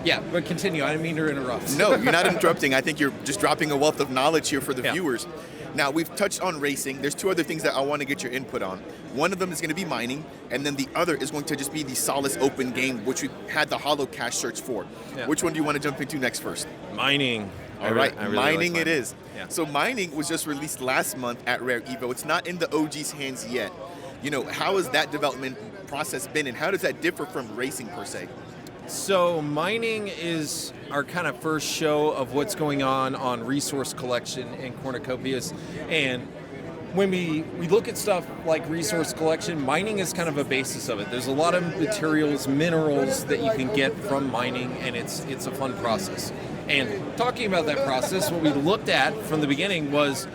[SPEAKER 13] yeah, but continue. I didn't mean to interrupt.
[SPEAKER 1] No, you're not interrupting. I think you're just dropping a wealth of knowledge here for the viewers. Now, we've touched on racing. There's two other things that I want to get your input on. One of them is going to be mining, and then the other is going to just be the Solace open game, which we had the holo cache search for. Yeah. Which one do you want to jump into next first?
[SPEAKER 13] Mining.
[SPEAKER 1] All right,
[SPEAKER 13] I really
[SPEAKER 1] mining
[SPEAKER 13] like
[SPEAKER 1] it is.
[SPEAKER 13] Yeah.
[SPEAKER 1] So mining was just released last month at Rare Evo. It's not in the OG's hands yet. You know, how has that development process been, and how does that differ from racing per se?
[SPEAKER 13] So mining is our kind of first show of what's going on resource collection in Cornucopias. And when we look at stuff like resource collection, mining is kind of a basis of it. There's a lot of materials, minerals that you can get from mining, and it's a fun process. And talking about that process, what we looked at from the beginning was,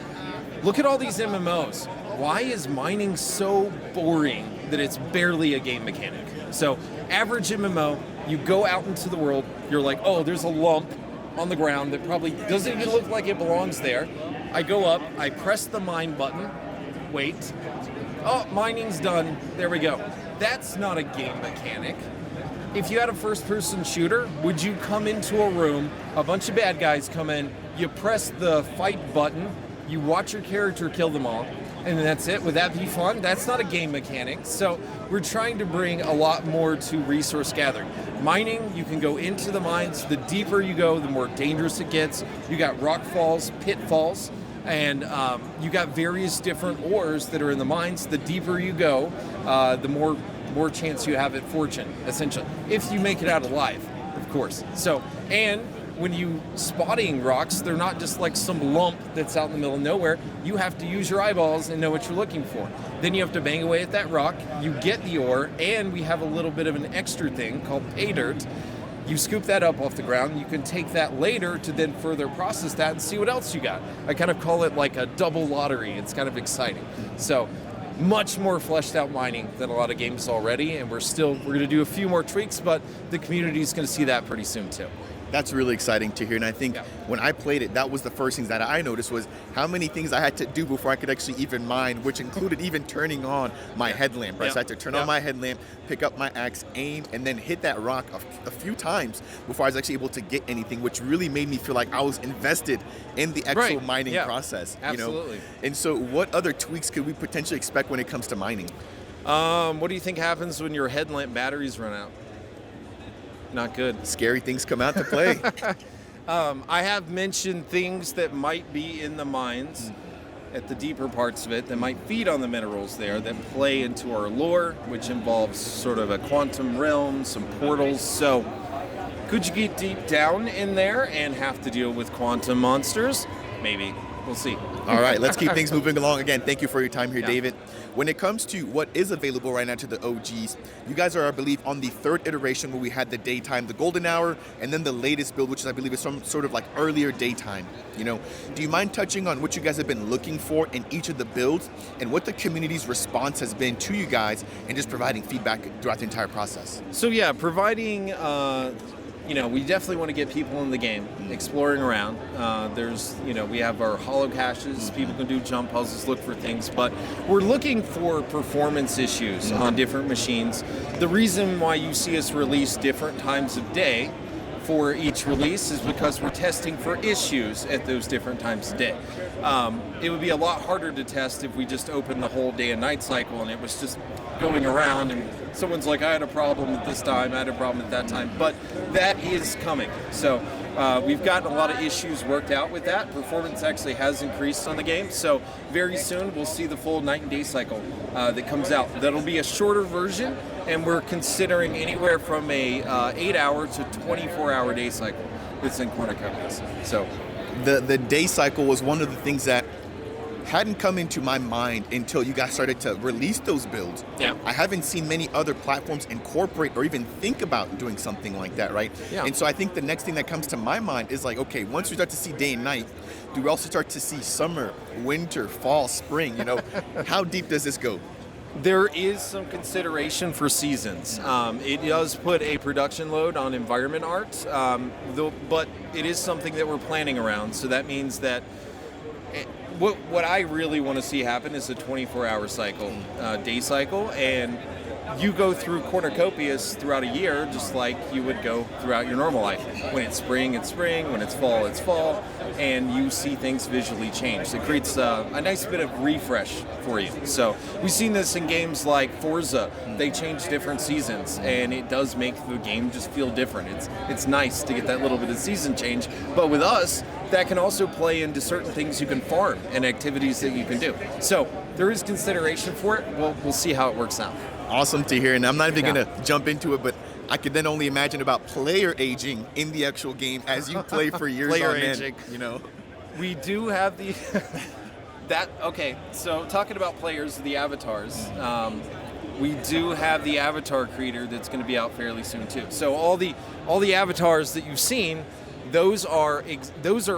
[SPEAKER 13] look at all these MMOs. Why is mining so boring that it's barely a game mechanic? So average MMO, you go out into the world, you're like, oh, there's a lump on the ground that probably doesn't even look like it belongs there. I go up, I press the mine button, wait, oh, mining's done, there we go. That's not a game mechanic. If you had a first-person shooter, would you come into a room, a bunch of bad guys come in, you press the fight button, you watch your character kill them all, and that's it? Would that be fun? That's not a game mechanic. So we're trying to bring a lot more to resource gathering. Mining, you can go into the mines. The deeper you go, the more dangerous it gets. You got rock falls, pitfalls, and you got various different ores that are in the mines. The deeper you go, the more chance you have at fortune, essentially, if you make it out alive, of course. So, and when you spotting rocks, they're not just like some lump that's out in the middle of nowhere. You have to use your eyeballs and know what you're looking for. Then you have to bang away at that rock, you get the ore, and we have a little bit of an extra thing called pay dirt. You scoop that up off the ground, you can take that later to then further process that and see what else you got. I kind of call it like a double lottery. It's kind of exciting. So much more fleshed out mining than a lot of games already, and we're going to do a few more tweaks, but the community is going to see that pretty soon too.
[SPEAKER 1] That's really exciting to hear, and I think when I played it, that was the first things that I noticed was how many things I had to do before I could actually even mine, which included even turning on my headlamp, right? So I had to turn on my headlamp, pick up my axe, aim, and then hit that rock a few times before I was actually able to get anything, which really made me feel like I was invested in the actual mining process.
[SPEAKER 13] Absolutely.
[SPEAKER 1] You know? And so what other tweaks could we potentially expect when it comes to mining?
[SPEAKER 13] What do you think happens when your headlamp batteries run out? Not good.
[SPEAKER 1] Scary things come out to play.
[SPEAKER 13] I have mentioned things that might be in the mines at the deeper parts of it that might feed on the minerals there that play into our lore, which involves sort of a quantum realm, some portals. So could you get deep down in there and have to deal with quantum monsters? Maybe. We'll see.
[SPEAKER 1] All right, let's keep things moving along. Again, thank you for your time here, David. When it comes to what is available right now to the OGs, you guys are, I believe, on the third iteration where we had the daytime, the golden hour, and then the latest build, which I believe is some sort of like earlier daytime. You know, do you mind touching on what you guys have been looking for in each of the builds and what the community's response has been to you guys and just providing feedback throughout the entire process?
[SPEAKER 13] So yeah, providing we definitely want to get people in the game, exploring around. We have our holo caches, people can do jump puzzles, look for things, but we're looking for performance issues on different machines. The reason why you see us release different times of day for each release is because we're testing for issues at those different times of day. It would be a lot harder to test if we just opened the whole day and night cycle and it was just going around and someone's like, I had a problem at this time, I had a problem at that time, but that is coming. So we've gotten a lot of issues worked out with that. Performance actually has increased on the game, so very soon we'll see the full night and day cycle that comes out. That'll be a shorter version, and we're considering anywhere from a 8-hour to 24-hour day cycle that's in Cornucopias. So
[SPEAKER 1] the day cycle was one of the things that hadn't come into my mind until you guys started to release those builds.
[SPEAKER 13] Yeah.
[SPEAKER 1] I haven't seen many other platforms incorporate or even think about doing something like that, right?
[SPEAKER 13] Yeah.
[SPEAKER 1] And so I think the next thing that comes to my mind is like, okay, once we start to see day and night, do we also start to see summer, winter, fall, spring? You know, how deep does this go?
[SPEAKER 13] There is some consideration for seasons. It does put a production load on environment art, but it is something that we're planning around. So that means that what I really want to see happen is a 24-hour cycle, day cycle, and you go through Cornucopias throughout a year just like you would go throughout your normal life. When it's spring, it's spring. When it's fall, and you see things visually change. It creates a nice bit of refresh for you. So we've seen this in games like Forza. They change different seasons, and it does make the game just feel different. It's nice to get that little bit of season change. But with us, that can also play into certain things you can farm and activities that you can do. So there is consideration for it. We'll see how it works out.
[SPEAKER 1] Awesome to hear, and I'm not even going to jump into it, but I could then only imagine about player aging in the actual game as you play for years
[SPEAKER 13] Player
[SPEAKER 1] on end,
[SPEAKER 13] aging.
[SPEAKER 1] you know.
[SPEAKER 13] We do have the okay. So talking about players, the avatars, we do have the avatar creator that's going to be out fairly soon too. So all the avatars that you've seen, those are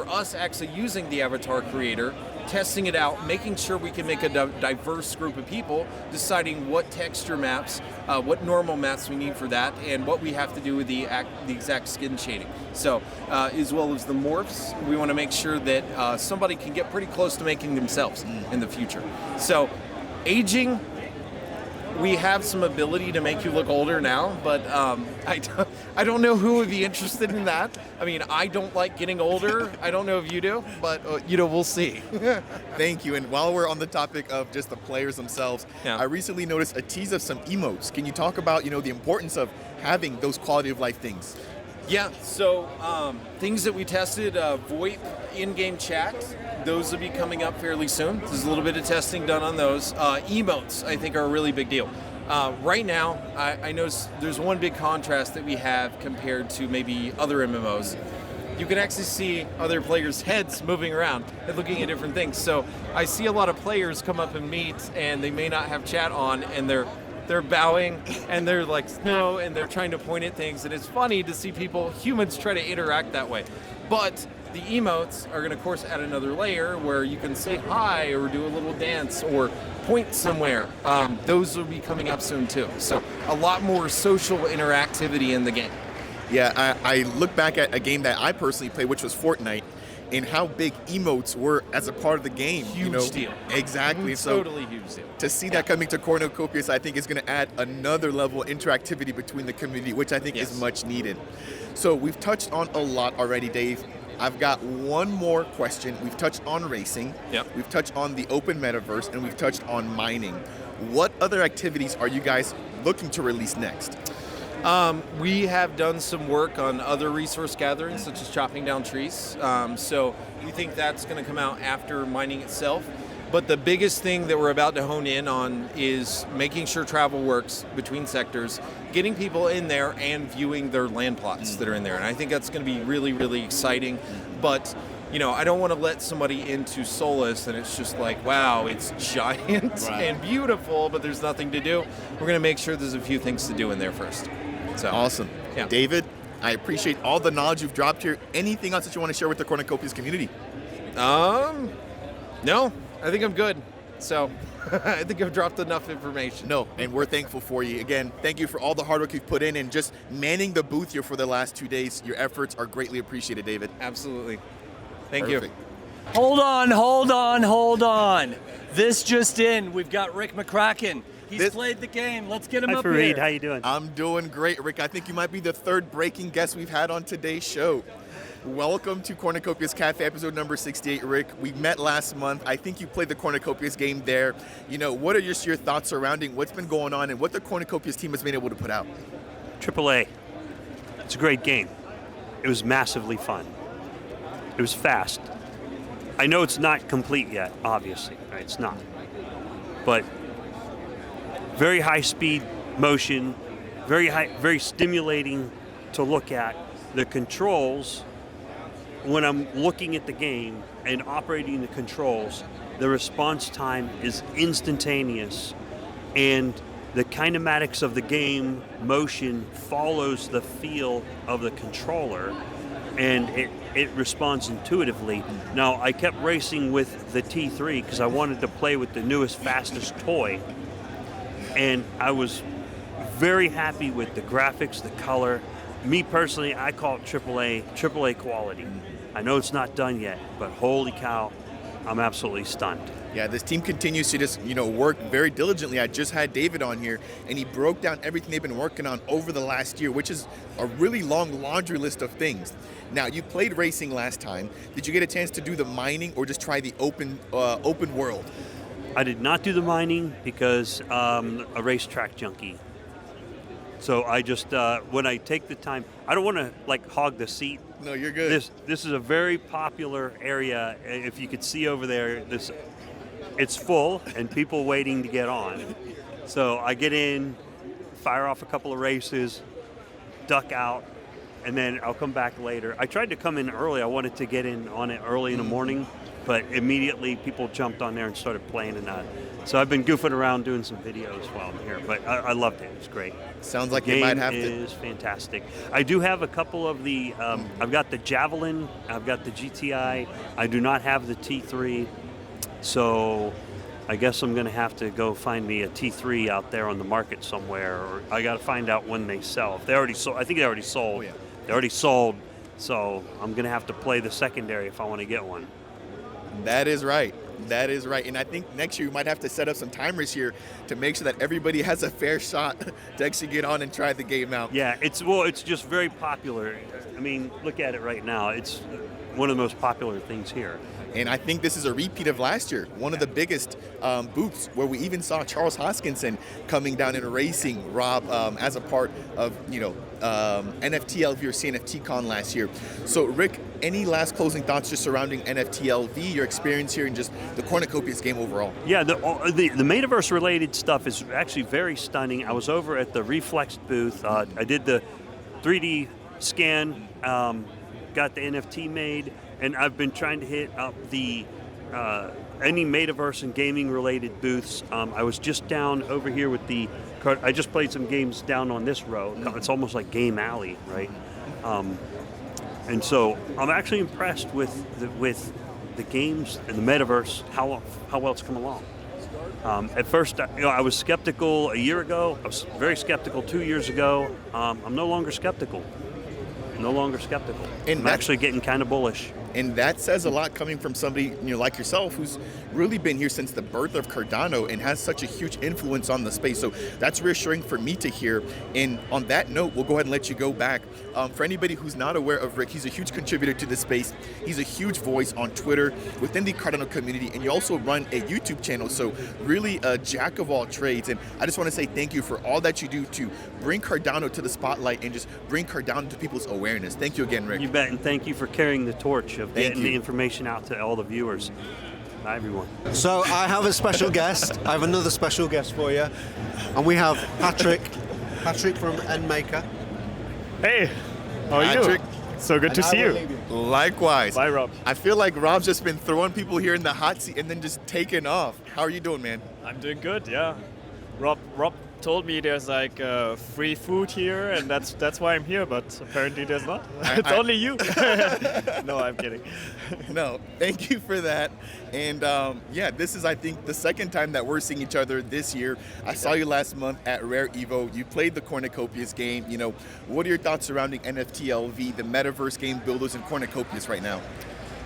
[SPEAKER 13] us actually using the avatar creator, testing it out, making sure we can make a diverse group of people, deciding what texture maps, what normal maps we need for that, and what we have to do with the exact skin shading. So, as well as the morphs, we want to make sure that somebody can get pretty close to making themselves in the future. So, aging, we have some ability to make you look older now, but I don't know who would be interested in that. I mean, I don't like getting older. I don't know if you do, but we'll see.
[SPEAKER 1] Thank you. And while we're on the topic of just the players themselves, I recently noticed a tease of some emotes. Can you talk about, the importance of having those quality of life things?
[SPEAKER 13] Yeah, so things that we tested, VoIP in-game chat, those will be coming up fairly soon. There's a little bit of testing done on those. Emotes, I think, are a really big deal. Right now, I know there's one big contrast that we have compared to maybe other MMOs. You can actually see other players' heads moving around and looking at different things. So I see a lot of players come up and meet, and they may not have chat on, and they're bowing, and they're like, no, and they're trying to point at things, and it's funny to see humans try to interact that way. But the emotes are going to, of course, add another layer where you can say hi or do a little dance or point somewhere. Those will be coming up soon, too. So a lot more social interactivity in the game.
[SPEAKER 1] Yeah, I look back at a game that I personally played, which was Fortnite, and how big emotes were as a part of the game.
[SPEAKER 13] Huge deal.
[SPEAKER 1] Exactly. So
[SPEAKER 13] Totally huge deal.
[SPEAKER 1] to see that coming to Cornucopias, I think is going to add another level of interactivity between the community, which I think is much needed. So we've touched on a lot already, Dave. I've got one more question. We've touched on racing.
[SPEAKER 13] Yep.
[SPEAKER 1] We've touched on the open metaverse, and we've touched on mining. What other activities are you guys looking to release next?
[SPEAKER 13] We have done some work on other resource gatherings, such as chopping down trees. So we think that's going to come out after mining itself. But the biggest thing that we're about to hone in on is making sure travel works between sectors, getting people in there and viewing their land plots that are in there. And I think that's going to be really, really exciting. But, I don't want to let somebody into Solace and it's just like, wow, it's giant and beautiful, but there's nothing to do. We're going to make sure there's a few things to do in there first. So
[SPEAKER 1] Awesome.
[SPEAKER 13] Yeah.
[SPEAKER 1] David, I appreciate all the knowledge you've dropped here. Anything else that you want to share with the Cornucopias community?
[SPEAKER 13] No, I think I'm good. So I think I've dropped enough information.
[SPEAKER 1] No, and we're thankful for you. Again, thank you for all the hard work you've put in and just manning the booth here for the last 2 days. Your efforts are greatly appreciated, David.
[SPEAKER 13] Absolutely. Thank
[SPEAKER 1] Perfect.
[SPEAKER 13] you.
[SPEAKER 3] Hold on. This just in, we've got Rick McCracken. He's played the game. Let's get him up here.
[SPEAKER 14] Farid, how you doing?
[SPEAKER 1] I'm doing great, Rick. I think you might be the third breaking guest we've had on today's show. Welcome to Cornucopias Cafe, episode number 68, Rick. We met last month. I think you played the Cornucopias game there. What are your thoughts surrounding what's been going on and what the Cornucopias team has been able to put out?
[SPEAKER 14] AAA. It's a great game. It was massively fun. It was fast. I know it's not complete yet, obviously. Right? It's not. But very high speed motion, very stimulating to look at. The controls when I'm looking at the game and operating the controls, the response time is instantaneous, and the kinematics of the game motion follows the feel of the controller, and it responds intuitively. Now, I kept racing with the T3 because I wanted to play with the newest, fastest toy, and I was very happy with the graphics, the color. Me personally, I call it AAA quality. I know it's not done yet, but holy cow, I'm absolutely stunned.
[SPEAKER 1] Yeah, this team continues to just, work very diligently. I just had David on here, and he broke down everything they've been working on over the last year, which is a really long laundry list of things. Now, you played racing last time. Did you get a chance to do the mining or just try the open world?
[SPEAKER 14] I did not do the mining because I'm a racetrack junkie. So I just, when I take the time, I don't want to hog the seat.
[SPEAKER 1] No, you're good.
[SPEAKER 14] This is a very popular area. If you could see over there, it's full and people waiting to get on. So I get in, fire off a couple of races, duck out, and then I'll come back later. I tried to come in early. I wanted to get in on it early in the morning, but immediately people jumped on there and started playing and that. So I've been goofing around doing some videos while I'm here, but I loved it. It's great.
[SPEAKER 1] Sounds like you might have to.
[SPEAKER 14] The game is fantastic. I do have a couple of the, I've got the Javelin, I've got the GTI. I do not have the T3, so I guess I'm going to have to go find me a T3 out there on the market somewhere, or I got to find out when they sell. If they already sold, I think they already sold.
[SPEAKER 1] Oh, yeah.
[SPEAKER 14] They already sold, so I'm going to have to play the secondary if I want to get one.
[SPEAKER 1] That is right. That is right. And I think next year you might have to set up some timers here to make sure that everybody has a fair shot to actually get on and try the game out.
[SPEAKER 14] Yeah, it's just very popular. I mean, look at it right now. It's one of the most popular things here.
[SPEAKER 1] And I think this is a repeat of last year, one of the biggest booths where we even saw Charles Hoskinson coming down and racing Rob as a part of, NFTlv or CNFTCon last year. So, Rick, any last closing thoughts just surrounding NFTlv, your experience here, and just the Cornucopias game overall?
[SPEAKER 14] Yeah, the Metaverse-related stuff is actually very stunning. I was over at the Reflex booth. I did the 3D scan, got the NFT made, and I've been trying to hit up the any Metaverse and gaming-related booths. I was just down over here with I just played some games down on this row. It's almost like Game Alley, right? And so I'm actually impressed with the games and the Metaverse, how well it's come along. At first, I was skeptical a year ago. I was very skeptical 2 years ago. I'm no longer skeptical. And I'm actually getting kind of bullish.
[SPEAKER 1] And that says a lot coming from somebody like yourself who's really been here since the birth of Cardano and has such a huge influence on the space. So that's reassuring for me to hear. And on that note, we'll go ahead and let you go back. For anybody who's not aware of Rick, he's a huge contributor to the space. He's a huge voice on Twitter within the Cardano community, and you also run a YouTube channel. So really a jack of all trades. And I just want to say thank you for all that you do to bring Cardano to the spotlight and just bring Cardano to people's awareness. Thank you again, Rick.
[SPEAKER 14] You bet, and thank you for carrying the torch of getting the information out to all the viewers. Bye, everyone.
[SPEAKER 2] So I have a special guest. I have another special guest for you. And we have Patrik from NMKR.
[SPEAKER 15] Hey, how are you? So good to see you.
[SPEAKER 1] Likewise.
[SPEAKER 15] Bye, Rob.
[SPEAKER 1] I feel like Rob's just been throwing people here in the hot seat and then just taking off. How are you doing, man?
[SPEAKER 15] I'm doing good, yeah. Rob told me there's free food here, and that's why I'm here, but apparently there's not. It's only you. No, I'm kidding.
[SPEAKER 1] No, thank you for that. And this is, I think, the second time that we're seeing each other this year. I saw you last month at Rare Evo. You played the Cornucopias game. What are your thoughts surrounding NFTlv, the Metaverse game builders, and Cornucopias right now?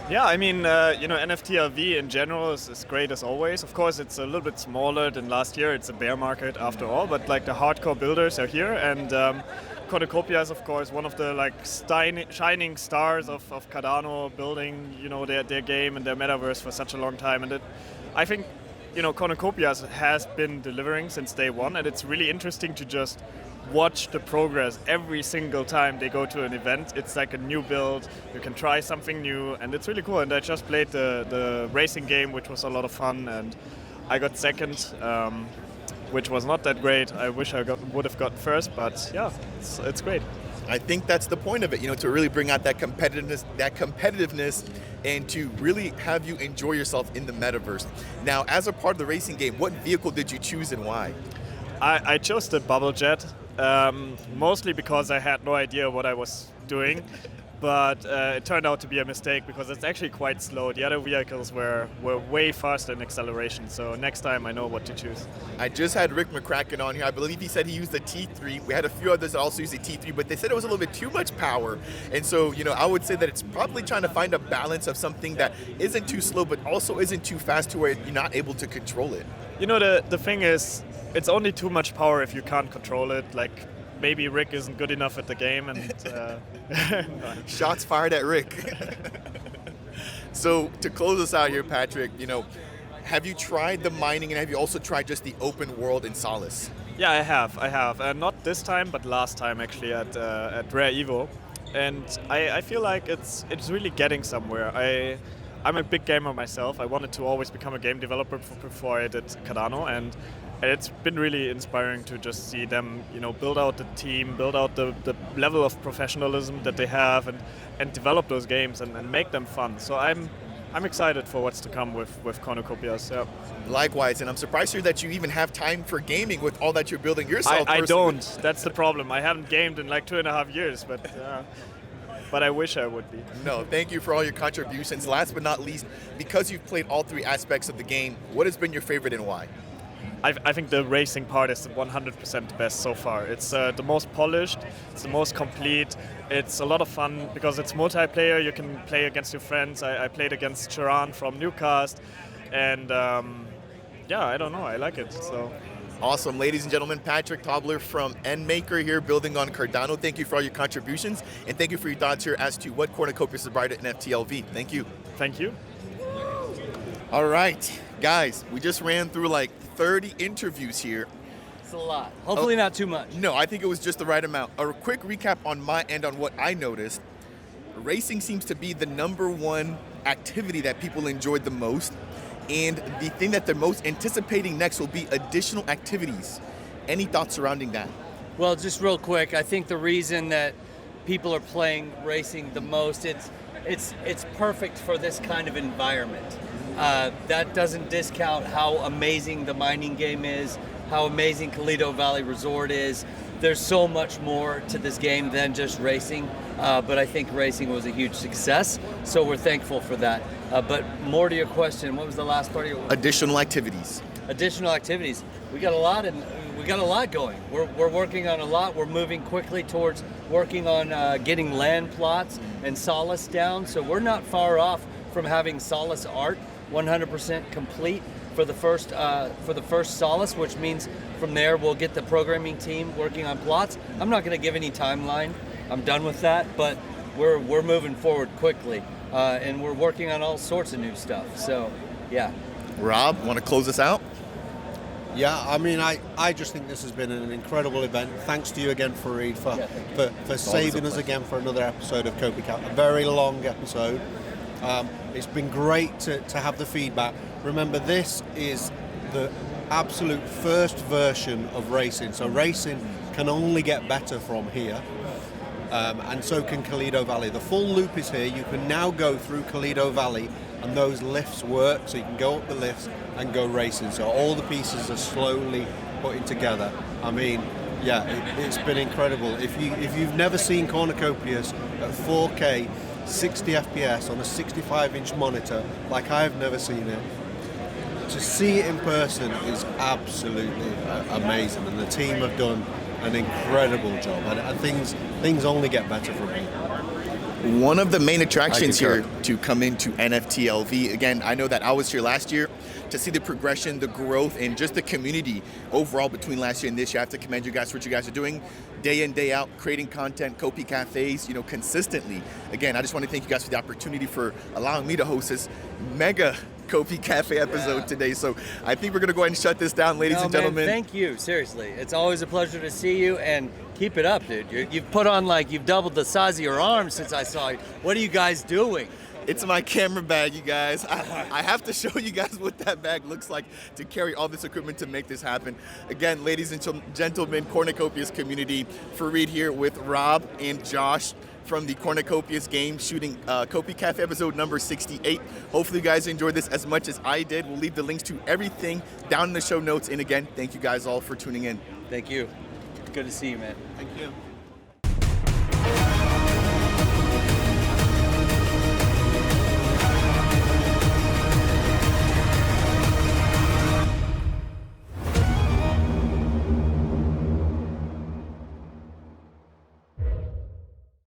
[SPEAKER 15] Yeah, I mean, NFTlv in general is great as always. Of course, it's a little bit smaller than last year. It's a bear market after all, but the hardcore builders are here, and Cornucopias, of course, one of the shining stars of Cardano, building their game and their metaverse for such a long time. And I think Cornucopias has been delivering since day one, and it's really interesting to just watch the progress every single time they go to an event. It's like a new build, you can try something new, and it's really cool. And I just played the racing game, which was a lot of fun, and I got second, which was not that great. I wish I would have got first, but yeah, it's great.
[SPEAKER 1] I think that's the point of it, to really bring out that competitiveness and to really have you enjoy yourself in the metaverse. Now, as a part of the racing game, what vehicle did you choose and why?
[SPEAKER 15] I chose the bubble jet, mostly because I had no idea what I was doing. But it turned out to be a mistake because it's actually quite slow. The other vehicles were way faster in acceleration, so next time I know what to choose.
[SPEAKER 1] I just had Rick McCracken on here. I believe he said he used the T3. We had a few others that also used the T3, but they said it was a little bit too much power. And so, I would say that it's probably trying to find a balance of something that isn't too slow, but also isn't too fast to where you're not able to control it.
[SPEAKER 15] The thing is, it's only too much power if you can't control it. Like, maybe Rick isn't good enough at the game, and
[SPEAKER 1] shots fired at Rick. So to close us out here, Patrik, have you tried the mining and have you also tried just the open world in Solace?
[SPEAKER 15] Yeah, I have. Not this time, but last time actually at rearview, and I feel like it's really getting somewhere. I'm a big gamer myself. I wanted to always become a game developer before I did Cardano, and it's been really inspiring to just see them, build out the team, build out the level of professionalism that they have, and develop those games and make them fun. So I'm excited for what's to come with Cornucopias. Yeah.
[SPEAKER 1] Likewise, and I'm surprised here that you even have time for gaming with all that you're building yourself.
[SPEAKER 15] I don't. That's the problem. I haven't gamed in like 2.5 years, but I wish I would be.
[SPEAKER 1] No, thank you for all your contributions. Last but not least, because you've played all three aspects of the game, what has been your favorite and why?
[SPEAKER 15] I think the racing part is 100% the best so far. It's the most polished, it's the most complete, it's a lot of fun because it's multiplayer, you can play against your friends. I played against Charan from Newcast, and I don't know, I like it. So.
[SPEAKER 1] Awesome. Ladies and gentlemen, Patrik Tobler from NMKR here, building on Cardano. Thank you for all your contributions, and thank you for your thoughts here as to what Cornucopias is about at NFTxLV. Thank you.
[SPEAKER 15] Thank you.
[SPEAKER 1] All right, guys, we just ran through like 30 interviews here.
[SPEAKER 3] It's a lot. Hopefully not too much.
[SPEAKER 1] No, I think it was just the right amount. A quick recap on my end on what I noticed. Racing seems to be the #1 activity that people enjoyed the most. And the thing that they're most anticipating next will be additional activities. Any thoughts surrounding that?
[SPEAKER 3] Well, just real quick, I think the reason that people are playing racing the most, it's perfect for this kind of environment. That doesn't discount how amazing the mining game is, how amazing Toledo Valley Resort is. There's so much more to this game than just racing, but I think racing was a huge success, so we're thankful for that. But more to your question, what was the last part of your question?
[SPEAKER 1] Additional activities.
[SPEAKER 3] Additional activities. We got a lot going. We're working on a lot. We're moving quickly towards working on getting land plots and Solace down, so we're not far off from having Solace art 100% complete for the first Solace, which means from there we'll get the programming team working on plots. I'm not going to give any timeline. I'm done with that, but we're moving forward quickly, and we're working on all sorts of new stuff. So, yeah.
[SPEAKER 1] Rob, want to close us out?
[SPEAKER 2] Yeah, I mean, I just think this has been an incredible event. Thanks to you again, Farid, for saving us again for another episode of Copi Cafe. A very long episode. It's been great to have the feedback. Remember, this is the absolute first version of racing. So racing can only get better from here. And so can Toledo Valley. The full loop is here. You can now go through Toledo Valley and those lifts work, so you can go up the lifts and go racing. So all the pieces are slowly putting together. I mean, yeah, it's been incredible. If you've never seen Cornucopias at 4K, 60 FPS on a 65-inch monitor, like I've never seen it, to see it in person is absolutely amazing, and the team have done an incredible job, and things only get better from here.
[SPEAKER 1] One of the main attractions here to come into NFTxLV, again, I know that I was here last year to see the progression, the growth, and just the community overall between last year and this year. I have to commend you guys for what you guys are doing day in, day out, creating content, Copi Cafes, consistently. Again, I just want to thank you guys for the opportunity for allowing me to host this mega Copi Cafe episode today. So I think we're going to go ahead and shut this down, ladies and gentlemen.
[SPEAKER 3] Thank you. Seriously. It's always a pleasure to see you, and keep it up, dude. You've put on you've doubled the size of your arms since I saw you. What are you guys doing?
[SPEAKER 1] It's my camera bag, you guys. I have to show you guys what that bag looks like to carry all this equipment to make this happen. Again, ladies and gentlemen, Cornucopias community, Farid here with Rob and Josh from the Cornucopias game, shooting Copi Cafe episode number 68. Hopefully you guys enjoyed this as much as I did. We'll leave the links to everything down in the show notes. And again, thank you guys all for tuning in.
[SPEAKER 3] Thank you. Good to see you, man.
[SPEAKER 1] Thank you.